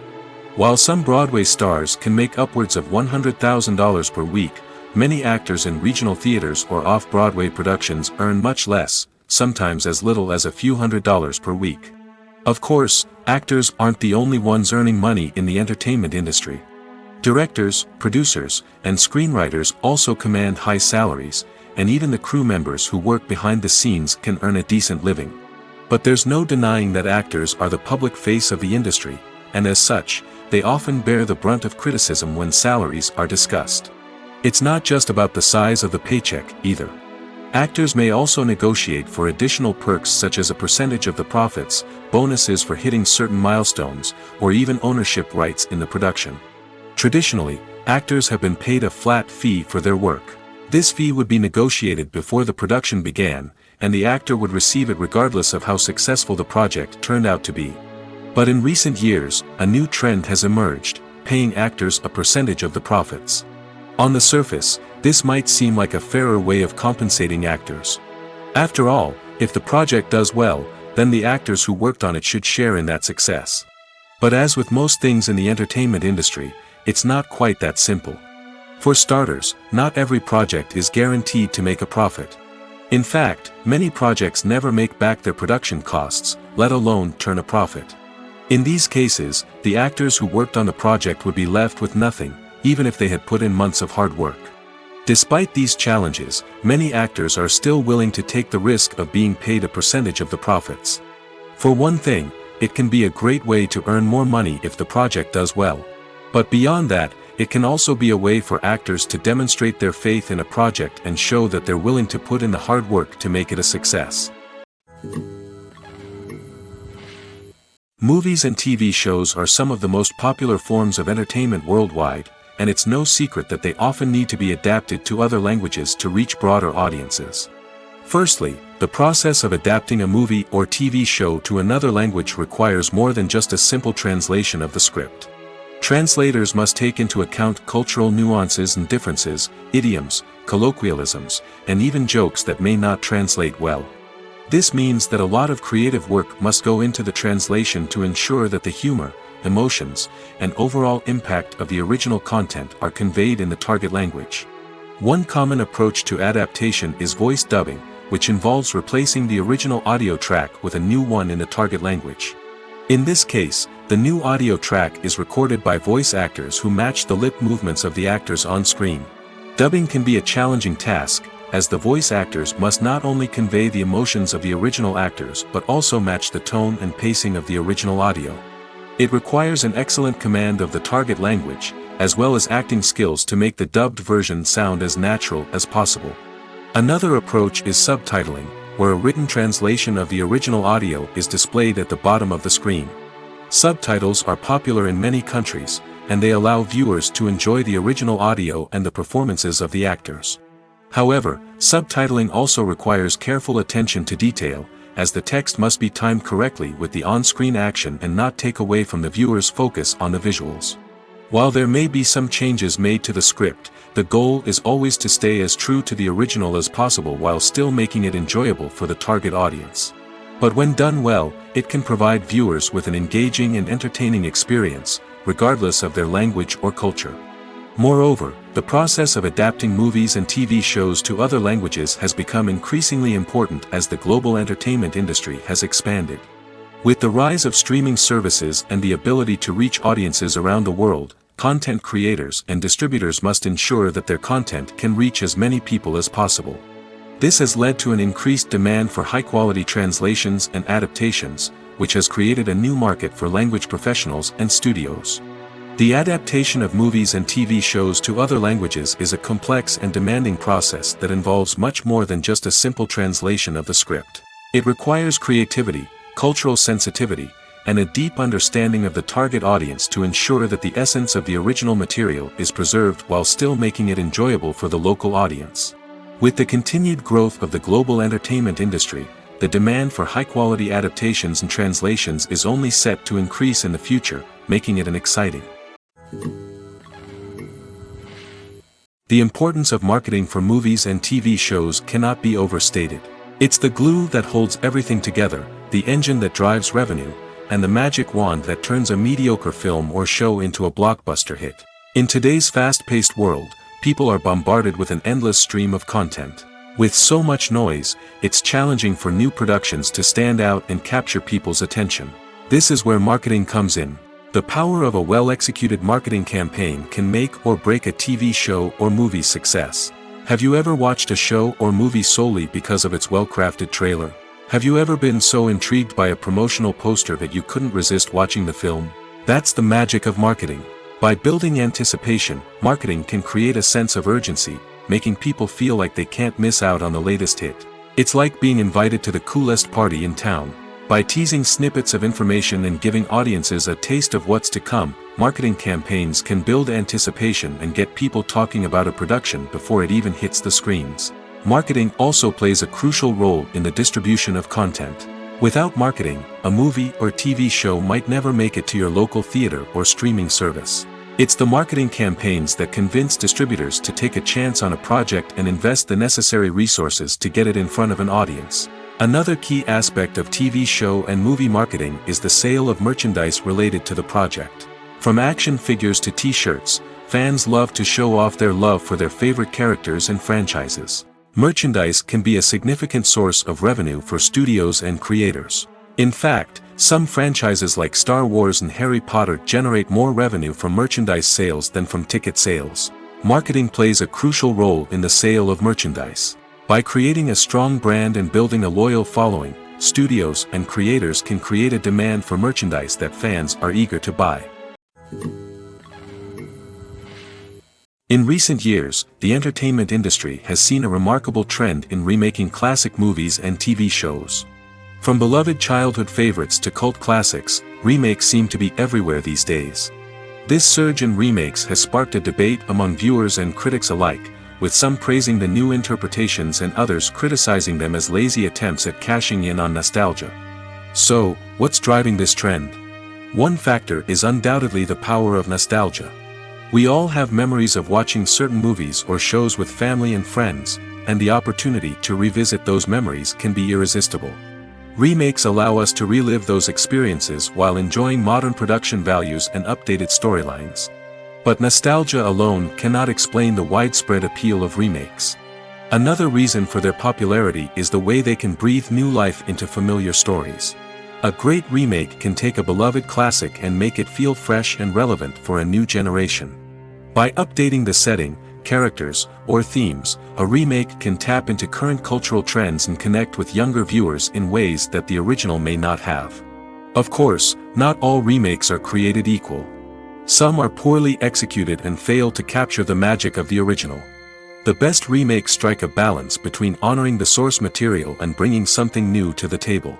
While some Broadway stars can make upwards of $100,000 per week, many actors in regional theaters or off-Broadway productions earn much less, sometimes as little as a few $100s per week. Of course, actors aren't the only ones earning money in the entertainment industry. Directors, producers, and screenwriters also command high salaries, and even the crew members who work behind the scenes can earn a decent living. But there's no denying that actors are the public face of the industry, and as such, they often bear the brunt of criticism when salaries are discussed. It's not just about the size of the paycheck, either. Actors may also negotiate for additional perks such as a percentage of the profits, bonuses for hitting certain milestones, or even ownership rights in the production. Traditionally, actors have been paid a flat fee for their work. This fee would be negotiated before the production began, and the actor would receive it regardless of how successful the project turned out to be. But in recent years, a new trend has emerged, paying actors a percentage of the profits. On the surface, this might seem like a fairer way of compensating actors. After all, if the project does well, then the actors who worked on it should share in that success. But as with most things in the entertainment industry, it's not quite that simple. For starters, not every project is guaranteed to make a profit. In fact, many projects never make back their production costs, let alone turn a profit. In these cases, the actors who worked on the project would be left with nothing, even if they had put in months of hard work. Despite these challenges, many actors are still willing to take the risk of being paid a percentage of the profits. For one thing, it can be a great way to earn more money if the project does well. But beyond that, it can also be a way for actors to demonstrate their faith in a project and show that they're willing to put in the hard work to make it a success. Movies and TV shows are some of the most popular forms of entertainment worldwide, and it's no secret that they often need to be adapted to other languages to reach broader audiences. Firstly, the process of adapting a movie or TV show to another language requires more than just a simple translation of the script. Translators must take into account cultural nuances and differences, idioms, colloquialisms, and even jokes that may not translate well. This means that a lot of creative work must go into the translation to ensure that the humor, emotions, and overall impact of the original content are conveyed in the target language. One common approach to adaptation is voice dubbing, which involves replacing the original audio track with a new one in the target language. In this case, the new audio track is recorded by voice actors who match the lip movements of the actors on screen. Dubbing can be a challenging task, as the voice actors must not only convey the emotions of the original actors but also match the tone and pacing of the original audio. It requires an excellent command of the target language, as well as acting skills to make the dubbed version sound as natural as possible. Another approach is subtitling, where a written translation of the original audio is displayed at the bottom of the screen. Subtitles are popular in many countries, and they allow viewers to enjoy the original audio and the performances of the actors. However, subtitling also requires careful attention to detail, as the text must be timed correctly with the on-screen action and not take away from the viewer's focus on the visuals. While there may be some changes made to the script, the goal is always to stay as true to the original as possible while still making it enjoyable for the target audience. But when done well, it can provide viewers with an engaging and entertaining experience, regardless of their language or culture. Moreover, the process of adapting movies and TV shows to other languages has become increasingly important as the global entertainment industry has expanded. With the rise of streaming services and the ability to reach audiences around the world, content creators and distributors must ensure that their content can reach as many people as possible. This has led to an increased demand for high-quality translations and adaptations, which has created a new market for language professionals and studios. The adaptation of movies and TV shows to other languages is a complex and demanding process that involves much more than just a simple translation of the script. It requires creativity, cultural sensitivity, and a deep understanding of the target audience to ensure that the essence of the original material is preserved while still making it enjoyable for the local audience. With the continued growth of the global entertainment industry, the demand for high-quality adaptations and translations is only set to increase in the future, making it an exciting. The importance of marketing for movies and TV shows cannot be overstated. It's the glue that holds everything together, the engine that drives revenue, and the magic wand that turns a mediocre film or show into a blockbuster hit. In today's fast-paced world, people are bombarded with an endless stream of content. With so much noise, it's challenging for new productions to stand out and capture people's attention. This is where marketing comes in. The power of a well-executed marketing campaign can make or break a TV show or movie's success. Have you ever watched a show or movie solely because of its well-crafted trailer? Have you ever been so intrigued by a promotional poster that you couldn't resist watching the film? That's the magic of marketing. By building anticipation, marketing can create a sense of urgency, making people feel like they can't miss out on the latest hit. It's like being invited to the coolest party in town. By teasing snippets of information and giving audiences a taste of what's to come, marketing campaigns can build anticipation and get people talking about a production before it even hits the screens. Marketing also plays a crucial role in the distribution of content. Without marketing, a movie or TV show might never make it to your local theater or streaming service. It's the marketing campaigns that convince distributors to take a chance on a project and invest the necessary resources to get it in front of an audience. Another key aspect of TV show and movie marketing is the sale of merchandise related to the project. From action figures to t-shirts, fans love to show off their love for their favorite characters and franchises. Merchandise can be a significant source of revenue for studios and creators. In fact, some franchises like Star Wars and Harry Potter generate more revenue from merchandise sales than from ticket sales. Marketing plays a crucial role in the sale of merchandise. By creating a strong brand and building a loyal following, studios and creators can create a demand for merchandise that fans are eager to buy. In recent years, the entertainment industry has seen a remarkable trend in remaking classic movies and TV shows. From beloved childhood favorites to cult classics, remakes seem to be everywhere these days. This surge in remakes has sparked a debate among viewers and critics alike, with some praising the new interpretations and others criticizing them as lazy attempts at cashing in on nostalgia. So, what's driving this trend? One factor is undoubtedly the power of nostalgia. We all have memories of watching certain movies or shows with family and friends, and the opportunity to revisit those memories can be irresistible. Remakes allow us to relive those experiences while enjoying modern production values and updated storylines. But nostalgia alone cannot explain the widespread appeal of remakes. Another reason for their popularity is the way they can breathe new life into familiar stories. A great remake can take a beloved classic and make it feel fresh and relevant for a new generation. By updating the setting, characters, or themes, a remake can tap into current cultural trends and connect with younger viewers in ways that the original may not have. Of course, not all remakes are created equal. Some are poorly executed and fail to capture the magic of the original. The best remakes strike a balance between honoring the source material and bringing something new to the table.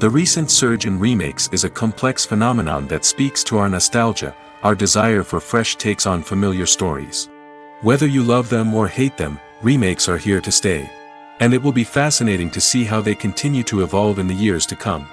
The recent surge in remakes is a complex phenomenon that speaks to our nostalgia, our desire for fresh takes on familiar stories. Whether you love them or hate them, remakes are here to stay. And it will be fascinating to see how they continue to evolve in the years to come.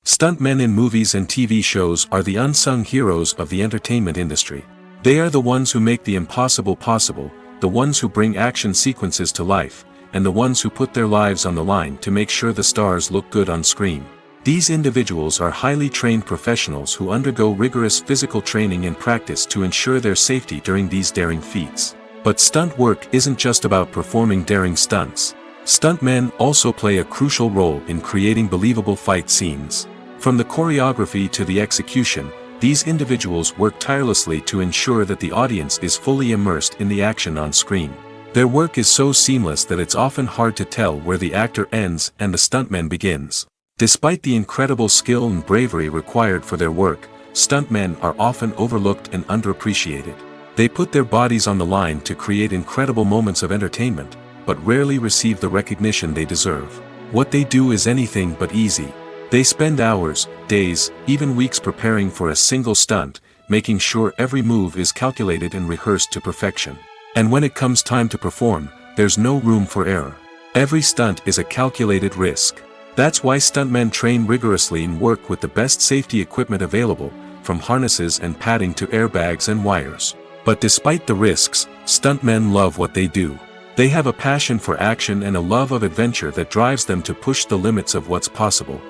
Stuntmen in movies and TV shows are the unsung heroes of the entertainment industry. They are the ones who make the impossible possible, the ones who bring action sequences to life, and the ones who put their lives on the line to make sure the stars look good on screen. These individuals are highly trained professionals who undergo rigorous physical training and practice to ensure their safety during these daring feats. But stunt work isn't just about performing daring stunts. Stuntmen also play a crucial role in creating believable fight scenes. From the choreography to the execution, these individuals work tirelessly to ensure that the audience is fully immersed in the action on screen. Their work is so seamless that it's often hard to tell where the actor ends and the stuntman begins. Despite the incredible skill and bravery required for their work, stuntmen are often overlooked and underappreciated. They put their bodies on the line to create incredible moments of entertainment, but rarely receive the recognition they deserve. What they do is anything but easy. They spend hours, days, even weeks preparing for a single stunt, making sure every move is calculated and rehearsed to perfection. And when it comes time to perform, there's no room for error. Every stunt is a calculated risk. That's why stuntmen train rigorously and work with the best safety equipment available, from harnesses and padding to airbags and wires. But despite the risks, stuntmen love what they do. They have a passion for action and a love of adventure that drives them to push the limits of what's possible.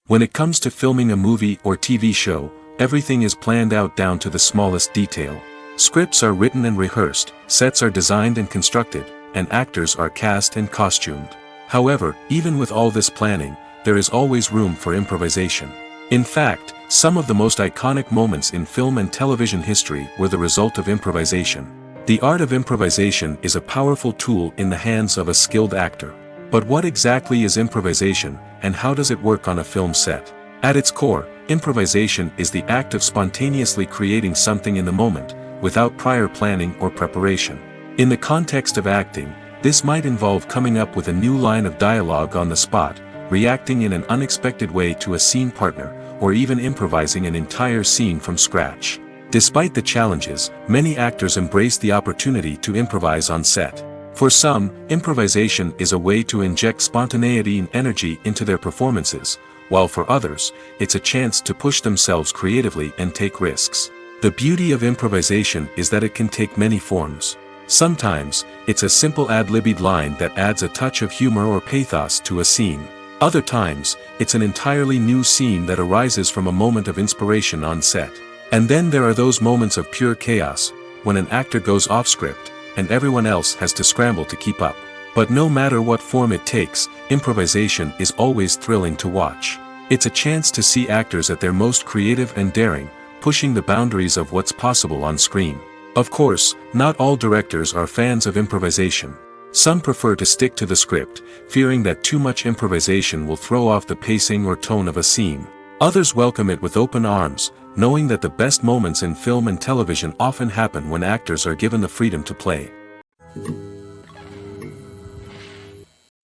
When it comes to filming a movie or TV show, everything is planned out down to the smallest detail. Scripts are written and rehearsed, sets are designed and constructed, and actors are cast and costumed. However, even with all this planning, there is always room for improvisation. In fact, some of the most iconic moments in film and television history were the result of improvisation. The art of improvisation is a powerful tool in the hands of a skilled actor. But what exactly is improvisation, and how does it work on a film set? At its core, improvisation is the act of spontaneously creating something in the moment, without prior planning or preparation. In the context of acting, this might involve coming up with a new line of dialogue on the spot, reacting in an unexpected way to a scene partner, or even improvising an entire scene from scratch. Despite the challenges, many actors embrace the opportunity to improvise on set. For some, improvisation is a way to inject spontaneity and energy into their performances, while for others, it's a chance to push themselves creatively and take risks. The beauty of improvisation is that it can take many forms. Sometimes, it's a simple ad-libbed line that adds a touch of humor or pathos to a scene. Other times, it's an entirely new scene that arises from a moment of inspiration on set. And then there are those moments of pure chaos, when an actor goes off script, and everyone else has to scramble to keep up. But no matter what form it takes, improvisation is always thrilling to watch. It's a chance to see actors at their most creative and daring, pushing the boundaries of what's possible on screen. Of course, not all directors are fans of improvisation. Some prefer to stick to the script, fearing that too much improvisation will throw off the pacing or tone of a scene. Others welcome it with open arms, knowing that the best moments in film and television often happen when actors are given the freedom to play.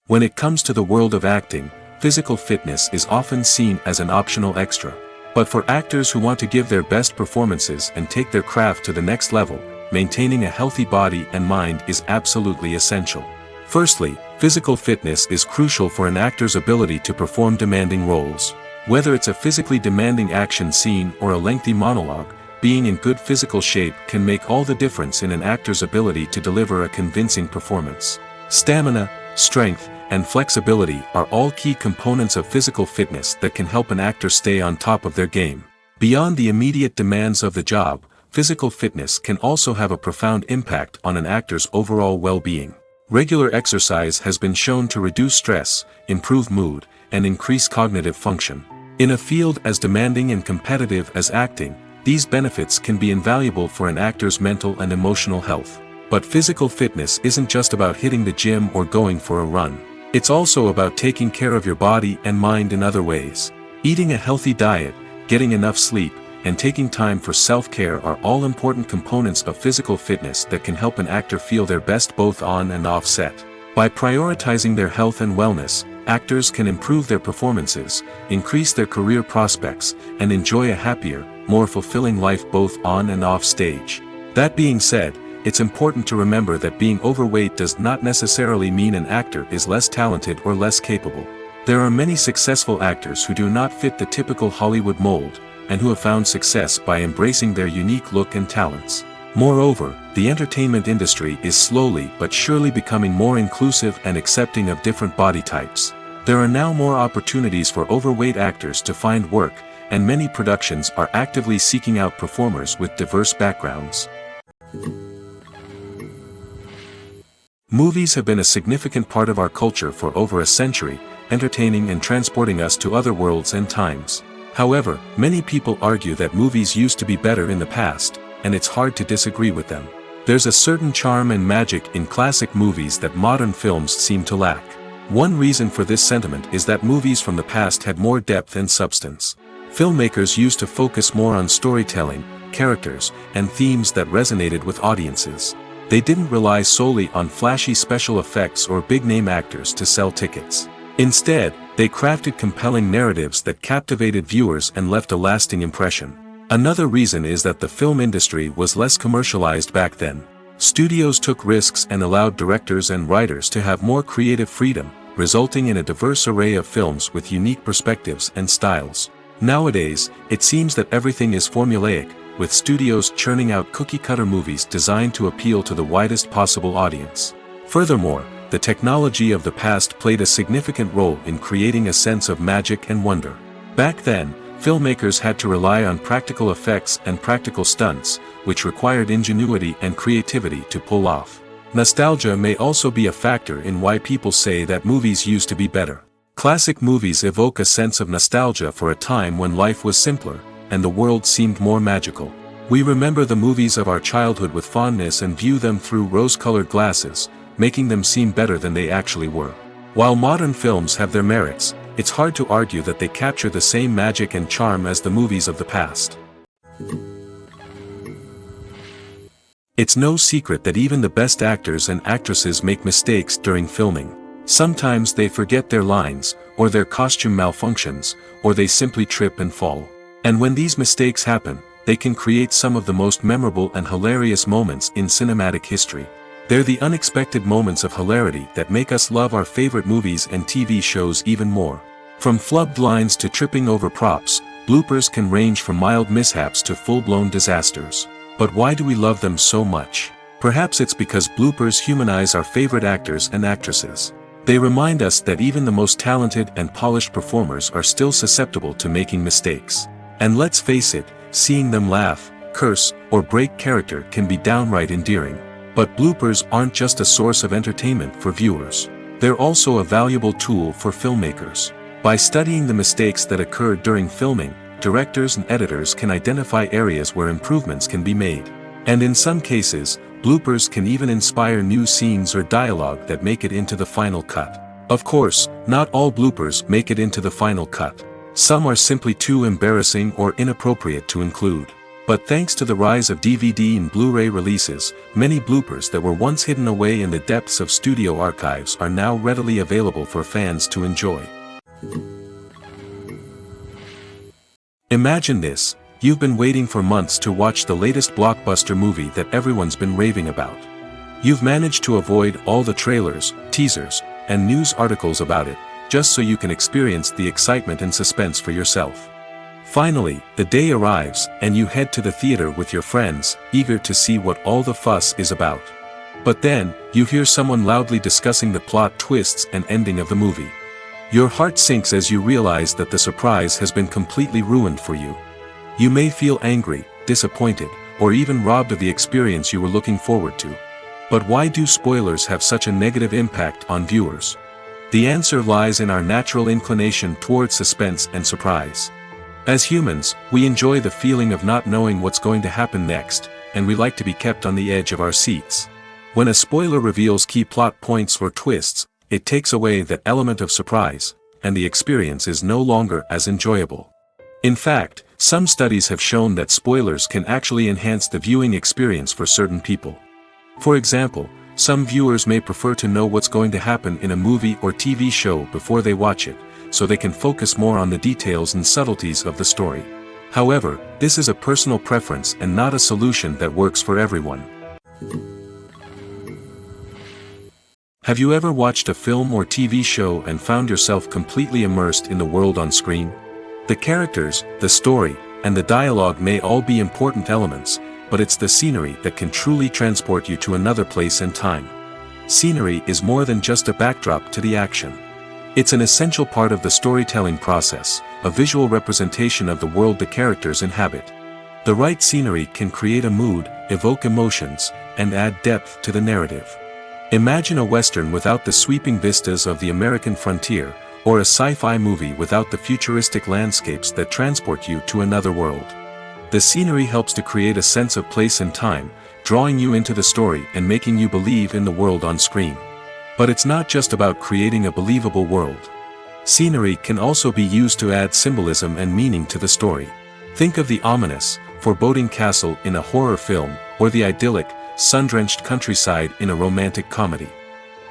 When it comes to the world of acting, physical fitness is often seen as an optional extra. But for actors who want to give their best performances and take their craft to the next level, maintaining a healthy body and mind is absolutely essential. Firstly, physical fitness is crucial for an actor's ability to perform demanding roles. Whether it's a physically demanding action scene or a lengthy monologue, being in good physical shape can make all the difference in an actor's ability to deliver a convincing performance. Stamina, strength, and flexibility are all key components of physical fitness that can help an actor stay on top of their game. Beyond the immediate demands of the job, physical fitness can also have a profound impact on an actor's overall well-being. Regular exercise has been shown to reduce stress, improve mood, and increase cognitive function. In a field as demanding and competitive as acting, these benefits can be invaluable for an actor's mental and emotional health. But physical fitness isn't just about hitting the gym or going for a run. It's also about taking care of your body and mind in other ways. Eating a healthy diet, getting enough sleep, and taking time for self-care are all important components of physical fitness that can help an actor feel their best both on and off set. By prioritizing their health and wellness, actors can improve their performances, increase their career prospects, and enjoy a happier, more fulfilling life both on and off stage. That being said, it's important to remember that being overweight does not necessarily mean an actor is less talented or less capable. There are many successful actors who do not fit the typical Hollywood mold, and who have found success by embracing their unique look and talents. Moreover, the entertainment industry is slowly but surely becoming more inclusive and accepting of different body types. There are now more opportunities for overweight actors to find work, and many productions are actively seeking out performers with diverse backgrounds. Movies have been a significant part of our culture for over a century, entertaining and transporting us to other worlds and times. However, many people argue that movies used to be better in the past, and it's hard to disagree with them. There's a certain charm and magic in classic movies that modern films seem to lack. One reason for this sentiment is that movies from the past had more depth and substance. Filmmakers used to focus more on storytelling, characters, and themes that resonated with audiences. They didn't rely solely on flashy special effects or big-name actors to sell tickets. Instead, they crafted compelling narratives that captivated viewers and left a lasting impression. Another reason is that the film industry was less commercialized back then. Studios took risks and allowed directors and writers to have more creative freedom, resulting in a diverse array of films with unique perspectives and styles. Nowadays, it seems that everything is formulaic, with studios churning out cookie-cutter movies designed to appeal to the widest possible audience. Furthermore, the technology of the past played a significant role in creating a sense of magic and wonder. Back then, filmmakers had to rely on practical effects and practical stunts, which required ingenuity and creativity to pull off. Nostalgia may also be a factor in why people say that movies used to be better. Classic movies evoke a sense of nostalgia for a time when life was simpler, and the world seemed more magical. We remember the movies of our childhood with fondness and view them through rose-colored glasses, making them seem better than they actually were. While modern films have their merits, it's hard to argue that they capture the same magic and charm as the movies of the past. It's no secret that even the best actors and actresses make mistakes during filming. Sometimes they forget their lines, or their costume malfunctions, or they simply trip and fall. And when these mistakes happen, they can create some of the most memorable and hilarious moments in cinematic history. They're the unexpected moments of hilarity that make us love our favorite movies and TV shows even more. From flubbed lines to tripping over props, bloopers can range from mild mishaps to full-blown disasters. But why do we love them so much? Perhaps it's because bloopers humanize our favorite actors and actresses. They remind us that even the most talented and polished performers are still susceptible to making mistakes. And let's face it, seeing them laugh, curse, or break character can be downright endearing. But bloopers aren't just a source of entertainment for viewers. They're also a valuable tool for filmmakers. By studying the mistakes that occurred during filming, directors and editors can identify areas where improvements can be made. And in some cases, bloopers can even inspire new scenes or dialogue that make it into the final cut. Of course, not all bloopers make it into the final cut. Some are simply too embarrassing or inappropriate to include. But thanks to the rise of DVD and Blu-ray releases, many bloopers that were once hidden away in the depths of studio archives are now readily available for fans to enjoy. Imagine this: you've been waiting for months to watch the latest blockbuster movie that everyone's been raving about. You've managed to avoid all the trailers, teasers, and news articles about it, just so you can experience the excitement and suspense for yourself. Finally, the day arrives, and you head to the theater with your friends, eager to see what all the fuss is about. But then, you hear someone loudly discussing the plot twists and ending of the movie. Your heart sinks as you realize that the surprise has been completely ruined for you. You may feel angry, disappointed, or even robbed of the experience you were looking forward to. But why do spoilers have such a negative impact on viewers? The answer lies in our natural inclination towards suspense and surprise. As humans, we enjoy the feeling of not knowing what's going to happen next, and we like to be kept on the edge of our seats. When a spoiler reveals key plot points or twists, it takes away that element of surprise, and the experience is no longer as enjoyable. In fact, some studies have shown that spoilers can actually enhance the viewing experience for certain people. For example, some viewers may prefer to know what's going to happen in a movie or TV show before they watch it, so they can focus more on the details and subtleties of the story. However, this is a personal preference and not a solution that works for everyone. Have you ever watched a film or TV show and found yourself completely immersed in the world on screen? The characters, the story, and the dialogue may all be important elements, but it's the scenery that can truly transport you to another place and time. Scenery is more than just a backdrop to the action. It's an essential part of the storytelling process, a visual representation of the world the characters inhabit. The right scenery can create a mood, evoke emotions, and add depth to the narrative. Imagine a Western without the sweeping vistas of the American frontier, or a sci-fi movie without the futuristic landscapes that transport you to another world. The scenery helps to create a sense of place and time, drawing you into the story and making you believe in the world on screen. But it's not just about creating a believable world. Scenery can also be used to add symbolism and meaning to the story. Think of the ominous, foreboding castle in a horror film, or the idyllic, sun-drenched countryside in a romantic comedy.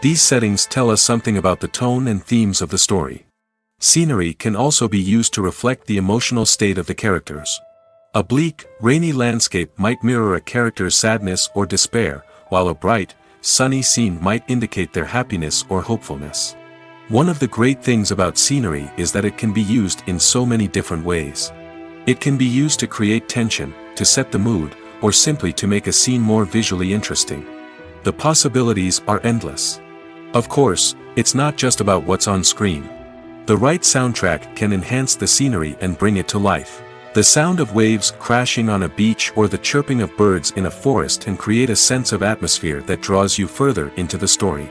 These settings tell us something about the tone and themes of the story. Scenery can also be used to reflect the emotional state of the characters. A bleak, rainy landscape might mirror a character's sadness or despair, while a bright, sunny scene might indicate their happiness or hopefulness. One of the great things about scenery is that it can be used in so many different ways. It can be used to create tension, to set the mood, or simply to make a scene more visually interesting. The possibilities are endless. Of course, it's not just about what's on screen. The right soundtrack can enhance the scenery and bring it to life. The sound of waves crashing on a beach or the chirping of birds in a forest can create a sense of atmosphere that draws you further into the story.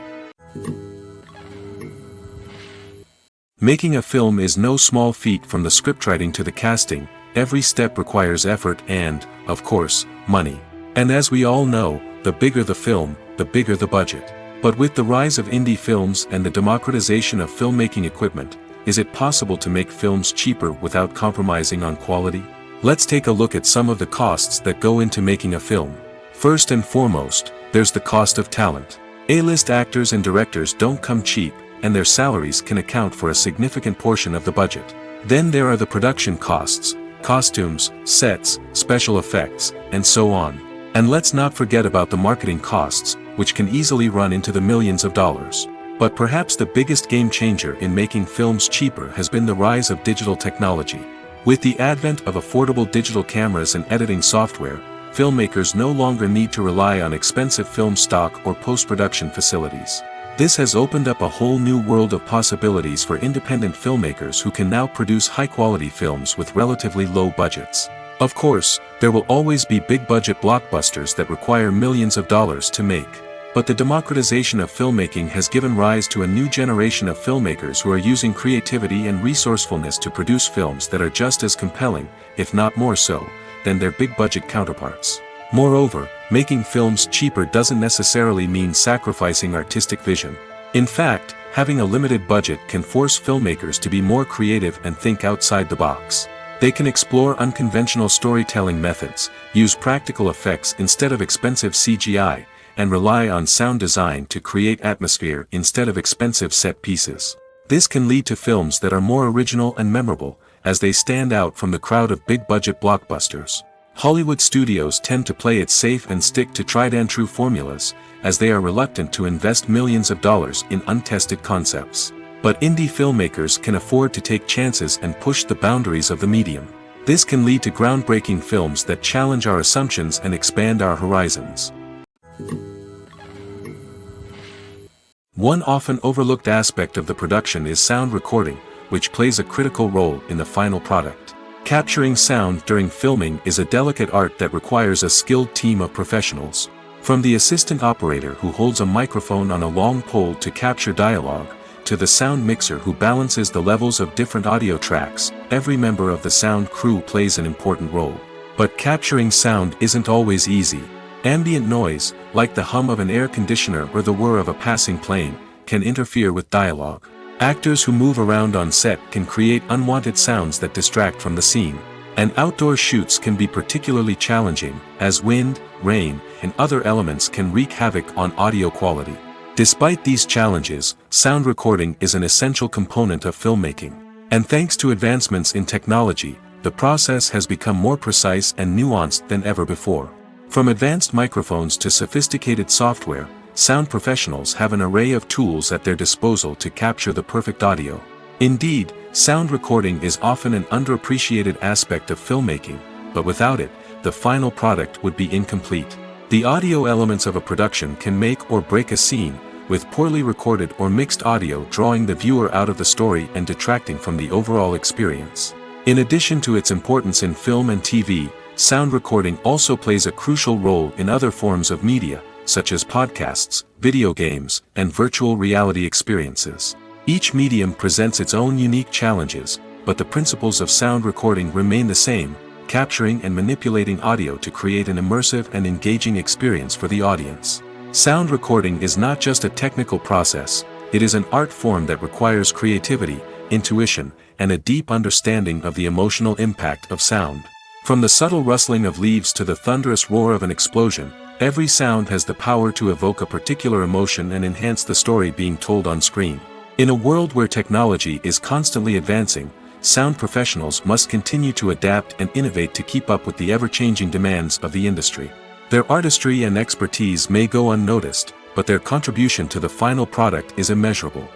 Making a film is no small feat. From the scriptwriting to the casting, every step requires effort and, of course, money. And as we all know, the bigger the film, the bigger the budget. But with the rise of indie films and the democratization of filmmaking equipment, is it possible to make films cheaper without compromising on quality? Let's take a look at some of the costs that go into making a film. First and foremost, there's the cost of talent. A-list actors and directors don't come cheap, and their salaries can account for a significant portion of the budget. Then there are the production costs, costumes, sets, special effects, and so on. And let's not forget about the marketing costs, which can easily run into the millions of dollars. But perhaps the biggest game changer in making films cheaper has been the rise of digital technology. With the advent of affordable digital cameras and editing software, filmmakers no longer need to rely on expensive film stock or post-production facilities. This has opened up a whole new world of possibilities for independent filmmakers who can now produce high-quality films with relatively low budgets. Of course, there will always be big-budget blockbusters that require millions of dollars to make. But the democratization of filmmaking has given rise to a new generation of filmmakers who are using creativity and resourcefulness to produce films that are just as compelling, if not more so, than their big-budget counterparts. Moreover, making films cheaper doesn't necessarily mean sacrificing artistic vision. In fact, having a limited budget can force filmmakers to be more creative and think outside the box. They can explore unconventional storytelling methods, use practical effects instead of expensive CGI, and rely on sound design to create atmosphere instead of expensive set pieces. This can lead to films that are more original and memorable, as they stand out from the crowd of big-budget blockbusters. Hollywood studios tend to play it safe and stick to tried-and-true formulas, as they are reluctant to invest millions of dollars in untested concepts. But indie filmmakers can afford to take chances and push the boundaries of the medium. This can lead to groundbreaking films that challenge our assumptions and expand our horizons. One often overlooked aspect of the production is sound recording, which plays a critical role in the final product. Capturing sound during filming is a delicate art that requires a skilled team of professionals. From the assistant operator who holds a microphone on a long pole to capture dialogue, to the sound mixer who balances the levels of different audio tracks, every member of the sound crew plays an important role. But capturing sound isn't always easy. Ambient noise, like the hum of an air conditioner or the whir of a passing plane, can interfere with dialogue. Actors who move around on set can create unwanted sounds that distract from the scene. And outdoor shoots can be particularly challenging, as wind, rain, and other elements can wreak havoc on audio quality. Despite these challenges, sound recording is an essential component of filmmaking. And thanks to advancements in technology, the process has become more precise and nuanced than ever before. From advanced microphones to sophisticated software, sound professionals have an array of tools at their disposal to capture the perfect audio. Indeed, sound recording is often an underappreciated aspect of filmmaking, but without it, the final product would be incomplete. The audio elements of a production can make or break a scene, with poorly recorded or mixed audio drawing the viewer out of the story and detracting from the overall experience. In addition to its importance in film and TV, sound recording also plays a crucial role in other forms of media, such as podcasts, video games, and virtual reality experiences. Each medium presents its own unique challenges, but the principles of sound recording remain the same, capturing and manipulating audio to create an immersive and engaging experience for the audience. Sound recording is not just a technical process, it is an art form that requires creativity, intuition, and a deep understanding of the emotional impact of sound. From the subtle rustling of leaves to the thunderous roar of an explosion, every sound has the power to evoke a particular emotion and enhance the story being told on screen. In a world where technology is constantly advancing, sound professionals must continue to adapt and innovate to keep up with the ever-changing demands of the industry. Their artistry and expertise may go unnoticed, but their contribution to the final product is immeasurable.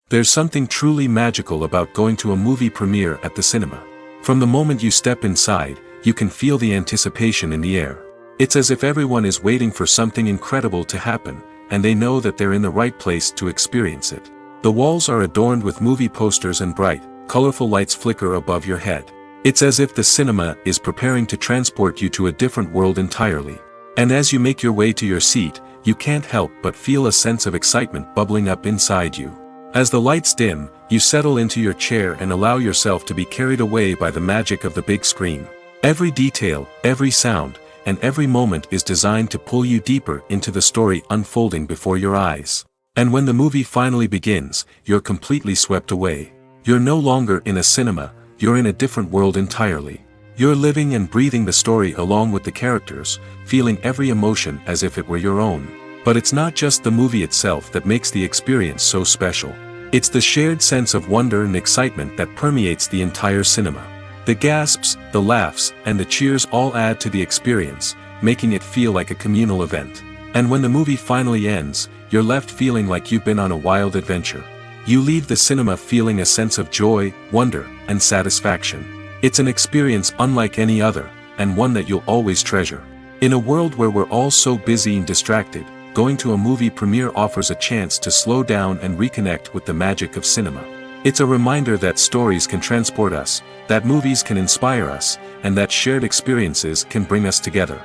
There's something truly magical about going to a movie premiere at the cinema. From the moment you step inside, you can feel the anticipation in the air. It's as if everyone is waiting for something incredible to happen, and they know that they're in the right place to experience it. The walls are adorned with movie posters and bright, colorful lights flicker above your head. It's as if the cinema is preparing to transport you to a different world entirely. And as you make your way to your seat, you can't help but feel a sense of excitement bubbling up inside you. As the lights dim, you settle into your chair and allow yourself to be carried away by the magic of the big screen. Every detail, every sound, and every moment is designed to pull you deeper into the story unfolding before your eyes. And when the movie finally begins, you're completely swept away. You're no longer in a cinema, you're in a different world entirely. You're living and breathing the story along with the characters, feeling every emotion as if it were your own. But it's not just the movie itself that makes the experience so special. It's the shared sense of wonder and excitement that permeates the entire cinema. The gasps, the laughs, and the cheers all add to the experience, making it feel like a communal event. And when the movie finally ends, you're left feeling like you've been on a wild adventure. You leave the cinema feeling a sense of joy, wonder, and satisfaction. It's an experience unlike any other, and one that you'll always treasure. In a world where we're all so busy and distracted, going to a movie premiere offers a chance to slow down and reconnect with the magic of cinema. It's a reminder that stories can transport us, that movies can inspire us, and that shared experiences can bring us together.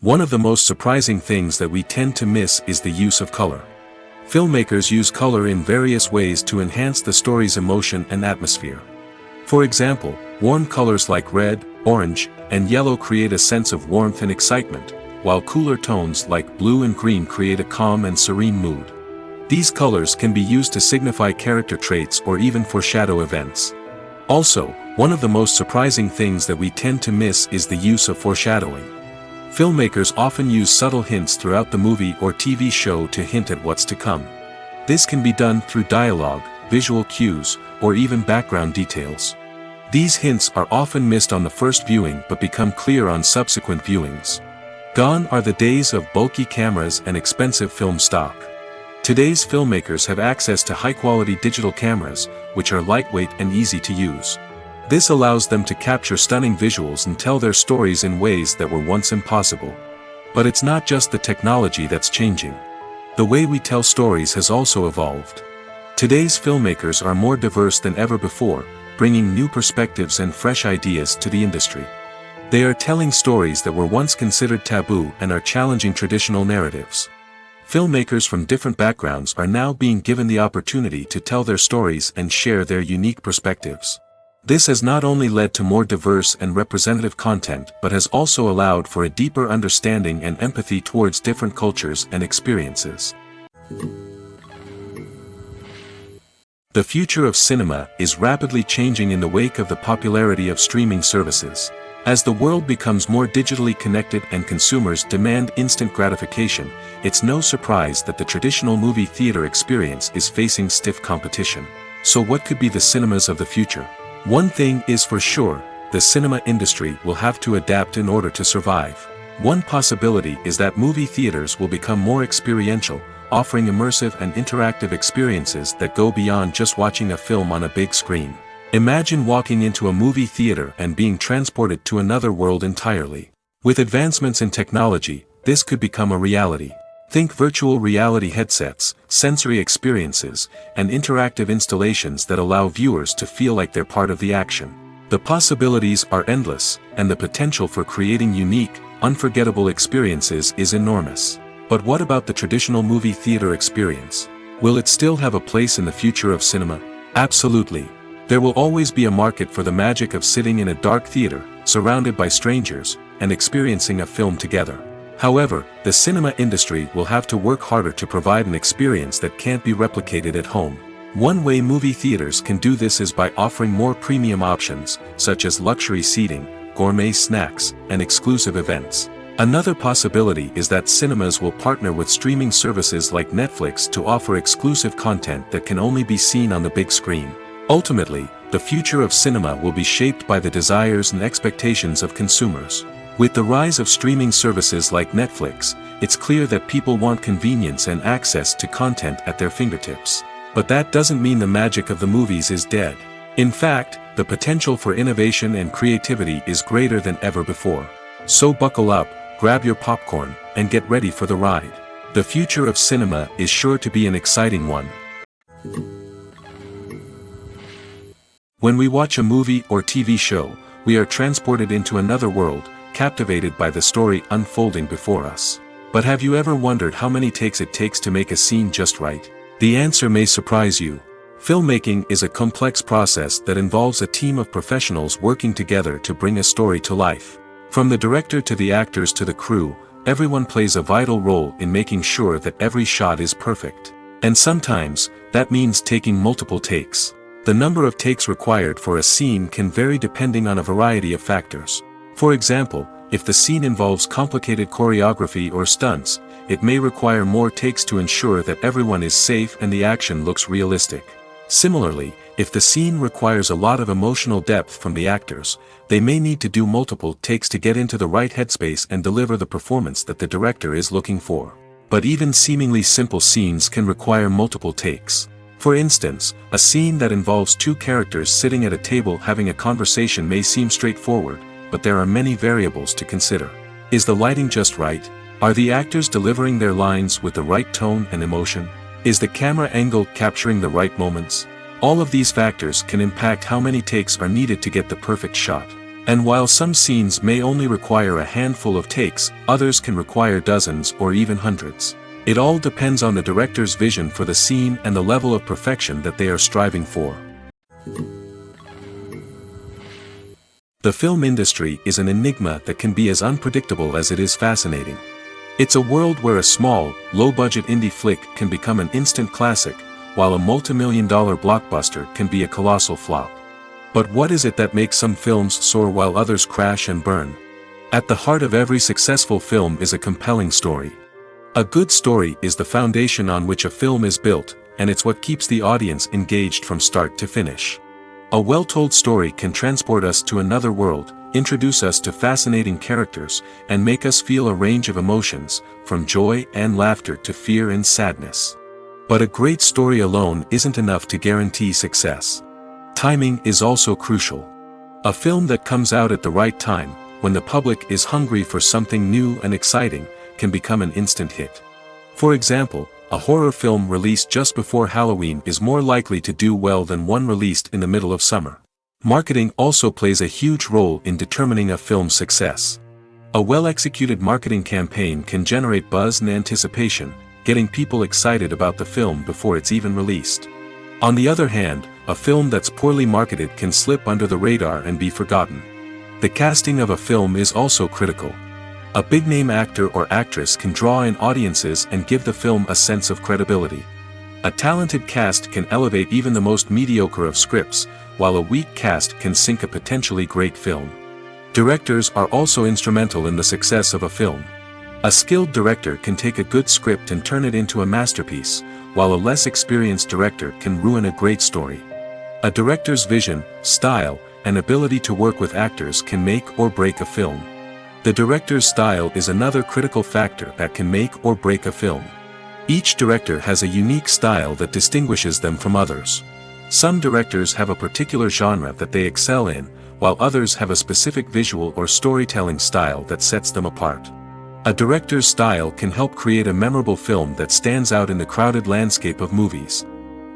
One of the most surprising things that we tend to miss is the use of color. Filmmakers use color in various ways to enhance the story's emotion and atmosphere. For example, warm colors like red, orange, and yellow create a sense of warmth and excitement, while cooler tones like blue and green create a calm and serene mood. These colors can be used to signify character traits or even foreshadow events. Also, one of the most surprising things that we tend to miss is the use of foreshadowing. Filmmakers often use subtle hints throughout the movie or TV show to hint at what's to come. This can be done through dialogue, visual cues, or even background details. These hints are often missed on the first viewing but become clear on subsequent viewings. Gone are the days of bulky cameras and expensive film stock. Today's filmmakers have access to high-quality digital cameras, which are lightweight and easy to use. This allows them to capture stunning visuals and tell their stories in ways that were once impossible. But it's not just the technology that's changing. The way we tell stories has also evolved. Today's filmmakers are more diverse than ever before, bringing new perspectives and fresh ideas to the industry. They are telling stories that were once considered taboo and are challenging traditional narratives. Filmmakers from different backgrounds are now being given the opportunity to tell their stories and share their unique perspectives. This has not only led to more diverse and representative content but has also allowed for a deeper understanding and empathy towards different cultures and experiences. The future of cinema is rapidly changing in the wake of the popularity of streaming services. As the world becomes more digitally connected and consumers demand instant gratification, it's no surprise that the traditional movie theater experience is facing stiff competition. So what could be the cinemas of the future? One thing is for sure, the cinema industry will have to adapt in order to survive. One possibility is that movie theaters will become more experiential, offering immersive and interactive experiences that go beyond just watching a film on a big screen. Imagine walking into a movie theater and being transported to another world entirely. With advancements in technology, this could become a reality. Think virtual reality headsets, sensory experiences, and interactive installations that allow viewers to feel like they're part of the action. The possibilities are endless, and the potential for creating unique, unforgettable experiences is enormous. But what about the traditional movie theater experience? Will it still have a place in the future of cinema? Absolutely. There will always be a market for the magic of sitting in a dark theater, surrounded by strangers, and experiencing a film together. However, the cinema industry will have to work harder to provide an experience that can't be replicated at home. One way movie theaters can do this is by offering more premium options, such as luxury seating, gourmet snacks, and exclusive events. Another possibility is that cinemas will partner with streaming services like Netflix to offer exclusive content that can only be seen on the big screen. Ultimately, the future of cinema will be shaped by the desires and expectations of consumers. With the rise of streaming services like Netflix, it's clear that people want convenience and access to content at their fingertips. But that doesn't mean the magic of the movies is dead. In fact, the potential for innovation and creativity is greater than ever before. So buckle up, grab your popcorn, and get ready for the ride. The future of cinema is sure to be an exciting one. When we watch a movie or TV show, we are transported into another world, captivated by the story unfolding before us. But have you ever wondered how many takes it takes to make a scene just right? The answer may surprise you. Filmmaking is a complex process that involves a team of professionals working together to bring a story to life. From the director to the actors to the crew, everyone plays a vital role in making sure that every shot is perfect. And sometimes, that means taking multiple takes. The number of takes required for a scene can vary depending on a variety of factors. For example, if the scene involves complicated choreography or stunts, it may require more takes to ensure that everyone is safe and the action looks realistic. Similarly, if the scene requires a lot of emotional depth from the actors, they may need to do multiple takes to get into the right headspace and deliver the performance that the director is looking for. But even seemingly simple scenes can require multiple takes. For instance, a scene that involves two characters sitting at a table having a conversation may seem straightforward, but there are many variables to consider. Is the lighting just right? Are the actors delivering their lines with the right tone and emotion? Is the camera angle capturing the right moments? All of these factors can impact how many takes are needed to get the perfect shot. And while some scenes may only require a handful of takes, others can require dozens or even hundreds. It all depends on the director's vision for the scene and the level of perfection that they are striving for. The film industry is an enigma that can be as unpredictable as it is fascinating. It's a world where a small, low-budget indie flick can become an instant classic, while a multi-million-dollar blockbuster can be a colossal flop. But what is it that makes some films soar while others crash and burn? At the heart of every successful film is a compelling story. A good story is the foundation on which a film is built, and it's what keeps the audience engaged from start to finish. A well-told story can transport us to another world, introduce us to fascinating characters, and make us feel a range of emotions, from joy and laughter to fear and sadness. But a great story alone isn't enough to guarantee success. Timing is also crucial. A film that comes out at the right time, when the public is hungry for something new and exciting, can become an instant hit. For example, a horror film released just before Halloween is more likely to do well than one released in the middle of summer. Marketing also plays a huge role in determining a film's success. A well-executed marketing campaign can generate buzz and anticipation, getting people excited about the film before it's even released. On the other hand, a film that's poorly marketed can slip under the radar and be forgotten. The casting of a film is also critical. A big-name actor or actress can draw in audiences and give the film a sense of credibility. A talented cast can elevate even the most mediocre of scripts, while a weak cast can sink a potentially great film. Directors are also instrumental in the success of a film. A skilled director can take a good script and turn it into a masterpiece, while a less experienced director can ruin a great story. A director's vision, style, and ability to work with actors can make or break a film. The director's style is another critical factor that can make or break a film. Each director has a unique style that distinguishes them from others. Some directors have a particular genre that they excel in, while others have a specific visual or storytelling style that sets them apart. A director's style can help create a memorable film that stands out in the crowded landscape of movies.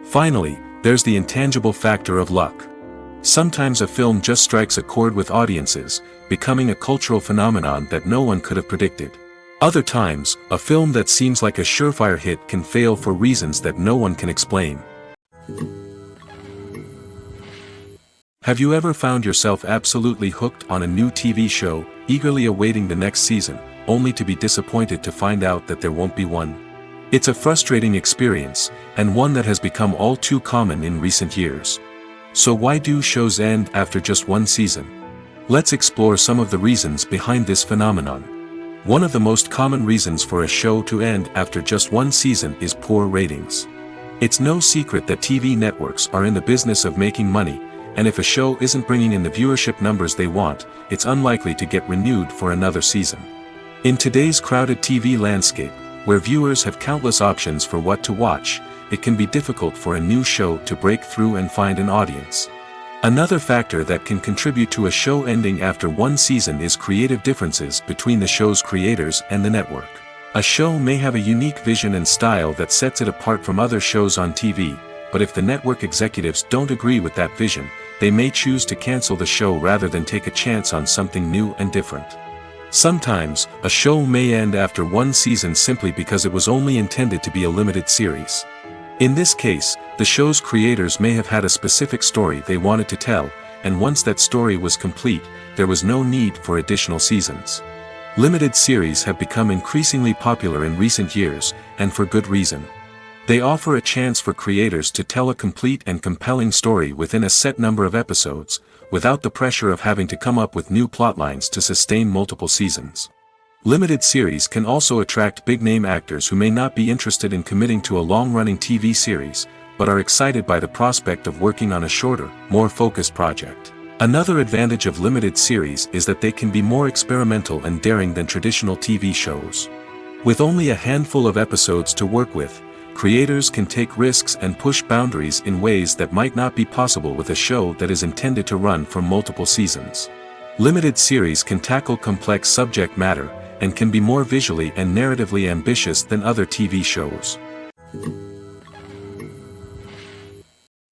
Finally, there's the intangible factor of luck. Sometimes a film just strikes a chord with audiences, becoming a cultural phenomenon that no one could have predicted. Other times, a film that seems like a surefire hit can fail for reasons that no one can explain. Have you ever found yourself absolutely hooked on a new TV show, eagerly awaiting the next season, only to be disappointed to find out that there won't be one? It's a frustrating experience, and one that has become all too common in recent years. So why do shows end after just one season? Let's explore some of the reasons behind this phenomenon. One of the most common reasons for a show to end after just one season is poor ratings. It's no secret that TV networks are in the business of making money, and if a show isn't bringing in the viewership numbers they want, it's unlikely to get renewed for another season. In today's crowded TV landscape, where viewers have countless options for what to watch, it can be difficult for a new show to break through and find an audience. Another factor that can contribute to a show ending after one season is creative differences between the show's creators and the network. A show may have a unique vision and style that sets it apart from other shows on TV, but if the network executives don't agree with that vision, they may choose to cancel the show rather than take a chance on something new and different. Sometimes, a show may end after one season simply because it was only intended to be a limited series. In this case, the show's creators may have had a specific story they wanted to tell, and once that story was complete, there was no need for additional seasons. Limited series have become increasingly popular in recent years, and for good reason. They offer a chance for creators to tell a complete and compelling story within a set number of episodes, without the pressure of having to come up with new plotlines to sustain multiple seasons. Limited series can also attract big-name actors who may not be interested in committing to a long-running TV series, but are excited by the prospect of working on a shorter, more focused project. Another advantage of limited series is that they can be more experimental and daring than traditional TV shows. With only a handful of episodes to work with, creators can take risks and push boundaries in ways that might not be possible with a show that is intended to run for multiple seasons. Limited series can tackle complex subject matter, and can be more visually and narratively ambitious than other TV shows.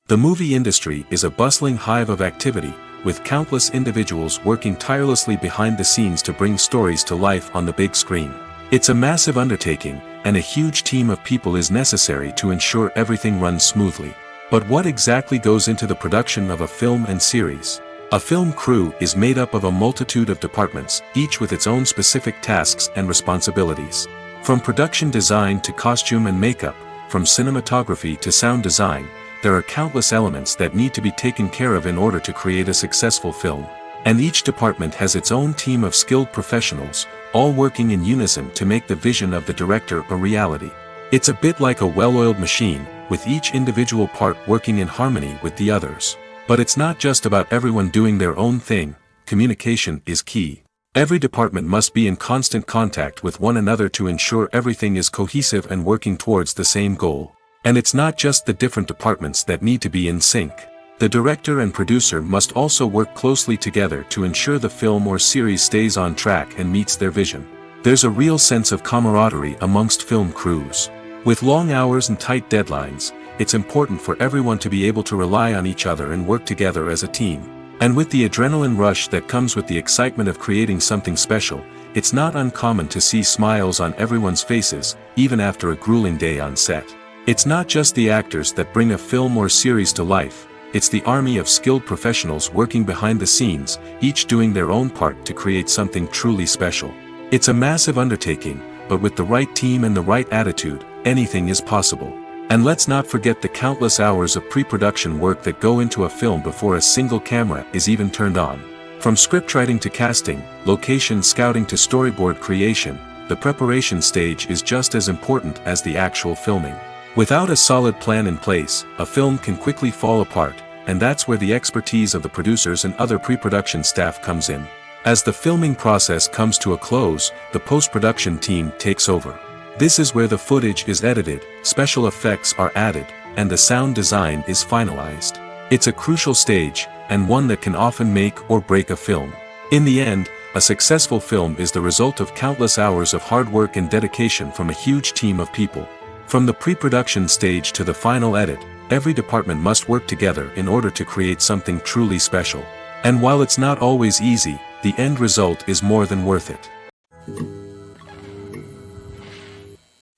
The movie industry is a bustling hive of activity, with countless individuals working tirelessly behind the scenes to bring stories to life on the big screen. It's a massive undertaking, and a huge team of people is necessary to ensure everything runs smoothly. But what exactly goes into the production of a film and series? A film crew is made up of a multitude of departments, each with its own specific tasks and responsibilities. From production design to costume and makeup, from cinematography to sound design, there are countless elements that need to be taken care of in order to create a successful film. And each department has its own team of skilled professionals, all working in unison to make the vision of the director a reality. It's a bit like a well-oiled machine, with each individual part working in harmony with the others. But it's not just about everyone doing their own thing. Communication is key. Every department must be in constant contact with one another to ensure everything is cohesive and working towards the same goal. And it's not just the different departments that need to be in sync. The director and producer must also work closely together to ensure the film or series stays on track and meets their vision. There's a real sense of camaraderie amongst film crews. With long hours and tight deadlines, it's important for everyone to be able to rely on each other and work together as a team. And with the adrenaline rush that comes with the excitement of creating something special, it's not uncommon to see smiles on everyone's faces, even after a grueling day on set. It's not just the actors that bring a film or series to life, it's the army of skilled professionals working behind the scenes, each doing their own part to create something truly special. It's a massive undertaking, but with the right team and the right attitude, anything is possible. And let's not forget the countless hours of pre-production work that go into a film before a single camera is even turned on. From scriptwriting to casting, location scouting to storyboard creation, the preparation stage is just as important as the actual filming. Without a solid plan in place, a film can quickly fall apart, and that's where the expertise of the producers and other pre-production staff comes in. As the filming process comes to a close, the post-production team takes over. This is where the footage is edited, special effects are added, and the sound design is finalized. It's a crucial stage, and one that can often make or break a film. In the end, a successful film is the result of countless hours of hard work and dedication from a huge team of people. From the pre-production stage to the final edit, every department must work together in order to create something truly special. And while it's not always easy, the end result is more than worth it.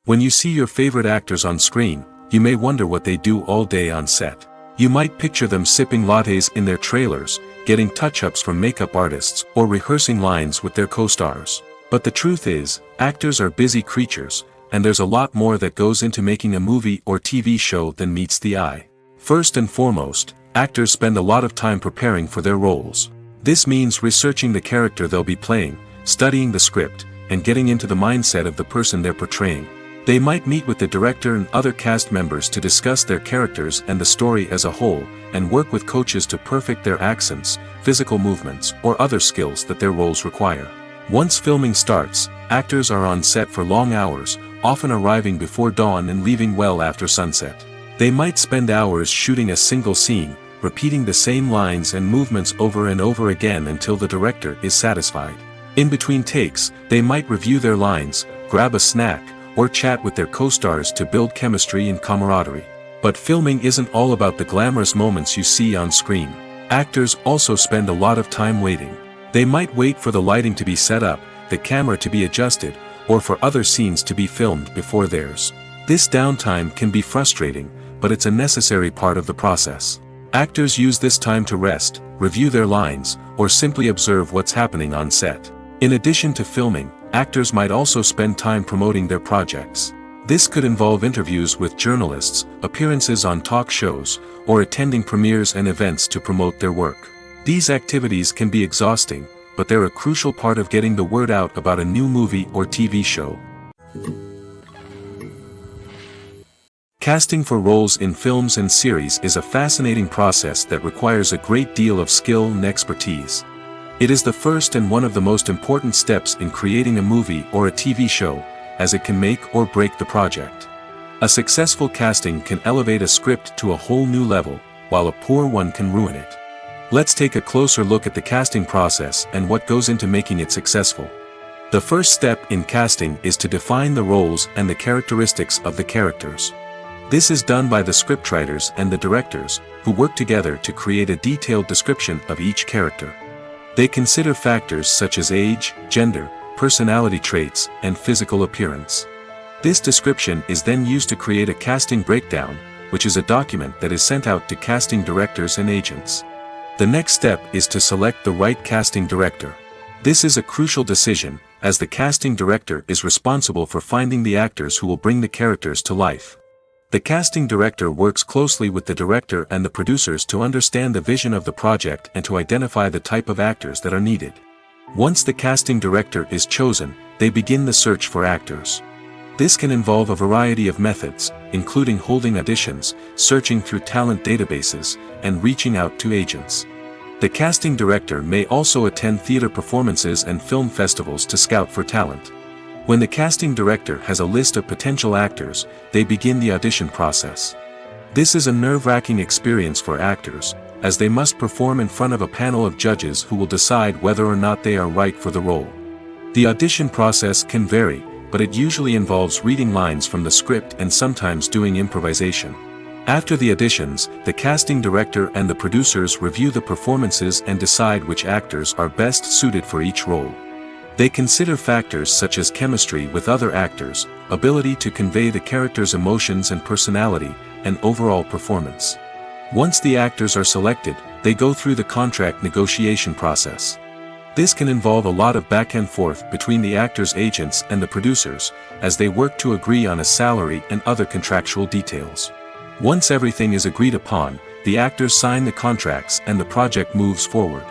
When you see your favorite actors on screen, you may wonder what they do all day on set. You might picture them sipping lattes in their trailers, getting touch-ups from makeup artists, or rehearsing lines with their co-stars. But the truth is, actors are busy creatures, and there's a lot more that goes into making a movie or TV show than meets the eye. First and foremost, actors spend a lot of time preparing for their roles. This means researching the character they'll be playing, studying the script, and getting into the mindset of the person they're portraying. They might meet with the director and other cast members to discuss their characters and the story as a whole, and work with coaches to perfect their accents, physical movements, or other skills that their roles require. Once filming starts, actors are on set for long hours, often arriving before dawn and leaving well after sunset. They might spend hours shooting a single scene, repeating the same lines and movements over and over again until the director is satisfied. In between takes, they might review their lines, grab a snack, or chat with their co-stars to build chemistry and camaraderie. But filming isn't all about the glamorous moments you see on screen. Actors also spend a lot of time waiting. They might wait for the lighting to be set up, the camera to be adjusted, or for other scenes to be filmed before theirs. This downtime can be frustrating, but it's a necessary part of the process. Actors use this time to rest, review their lines, or simply observe what's happening on set. In addition to filming, actors might also spend time promoting their projects. This could involve interviews with journalists, appearances on talk shows, or attending premieres and events to promote their work. These activities can be exhausting, but they're a crucial part of getting the word out about a new movie or TV show. Casting for roles in films and series is a fascinating process that requires a great deal of skill and expertise. It is the first and one of the most important steps in creating a movie or a TV show, as it can make or break the project. A successful casting can elevate a script to a whole new level, while a poor one can ruin it. Let's take a closer look at the casting process and what goes into making it successful. The first step in casting is to define the roles and the characteristics of the characters. This is done by the scriptwriters and the directors, who work together to create a detailed description of each character. They consider factors such as age, gender, personality traits, and physical appearance. This description is then used to create a casting breakdown, which is a document that is sent out to casting directors and agents. The next step is to select the right casting director. This is a crucial decision, as the casting director is responsible for finding the actors who will bring the characters to life. The casting director works closely with the director and the producers to understand the vision of the project and to identify the type of actors that are needed. Once the casting director is chosen, they begin the search for actors. This can involve a variety of methods, including holding auditions, searching through talent databases, and reaching out to agents. The casting director may also attend theater performances and film festivals to scout for talent. When the casting director has a list of potential actors, they begin the audition process. This is a nerve-wracking experience for actors, as they must perform in front of a panel of judges who will decide whether or not they are right for the role. The audition process can vary, but it usually involves reading lines from the script and sometimes doing improvisation. After the auditions, the casting director and the producers review the performances and decide which actors are best suited for each role. They consider factors such as chemistry with other actors, ability to convey the character's emotions and personality, and overall performance. Once the actors are selected, they go through the contract negotiation process. This can involve a lot of back and forth between the actors' agents and the producers, as they work to agree on a salary and other contractual details. Once everything is agreed upon, the actors sign the contracts and the project moves forward.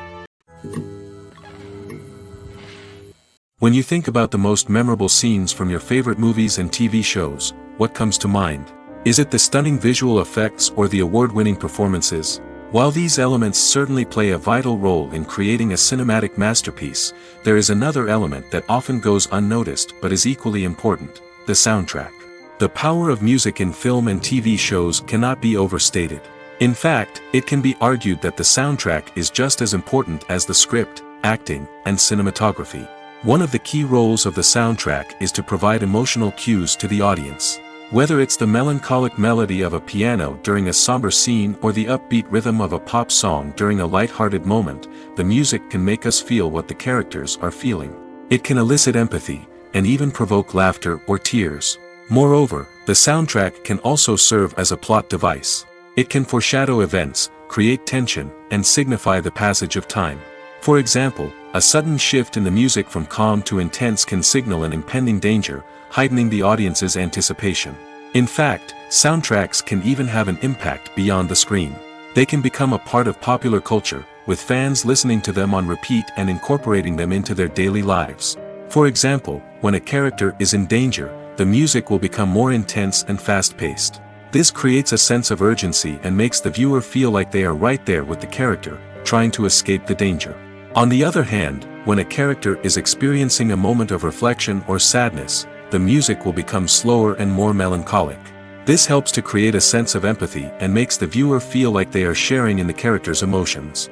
When you think about the most memorable scenes from your favorite movies and TV shows, what comes to mind? Is it the stunning visual effects or the award-winning performances? While these elements certainly play a vital role in creating a cinematic masterpiece, there is another element that often goes unnoticed but is equally important: the soundtrack. The power of music in film and TV shows cannot be overstated. In fact, it can be argued that the soundtrack is just as important as the script, acting, and cinematography. One of the key roles of the soundtrack is to provide emotional cues to the audience. Whether it's the melancholic melody of a piano during a somber scene or the upbeat rhythm of a pop song during a light-hearted moment, the music can make us feel what the characters are feeling. It can elicit empathy, and even provoke laughter or tears. Moreover, the soundtrack can also serve as a plot device. It can foreshadow events, create tension, and signify the passage of time. For example, a sudden shift in the music from calm to intense can signal an impending danger, heightening the audience's anticipation. In fact, soundtracks can even have an impact beyond the screen. They can become a part of popular culture, with fans listening to them on repeat and incorporating them into their daily lives. For example, when a character is in danger, the music will become more intense and fast-paced. This creates a sense of urgency and makes the viewer feel like they are right there with the character, trying to escape the danger. On the other hand, when a character is experiencing a moment of reflection or sadness, the music will become slower and more melancholic. This helps to create a sense of empathy and makes the viewer feel like they are sharing in the character's emotions.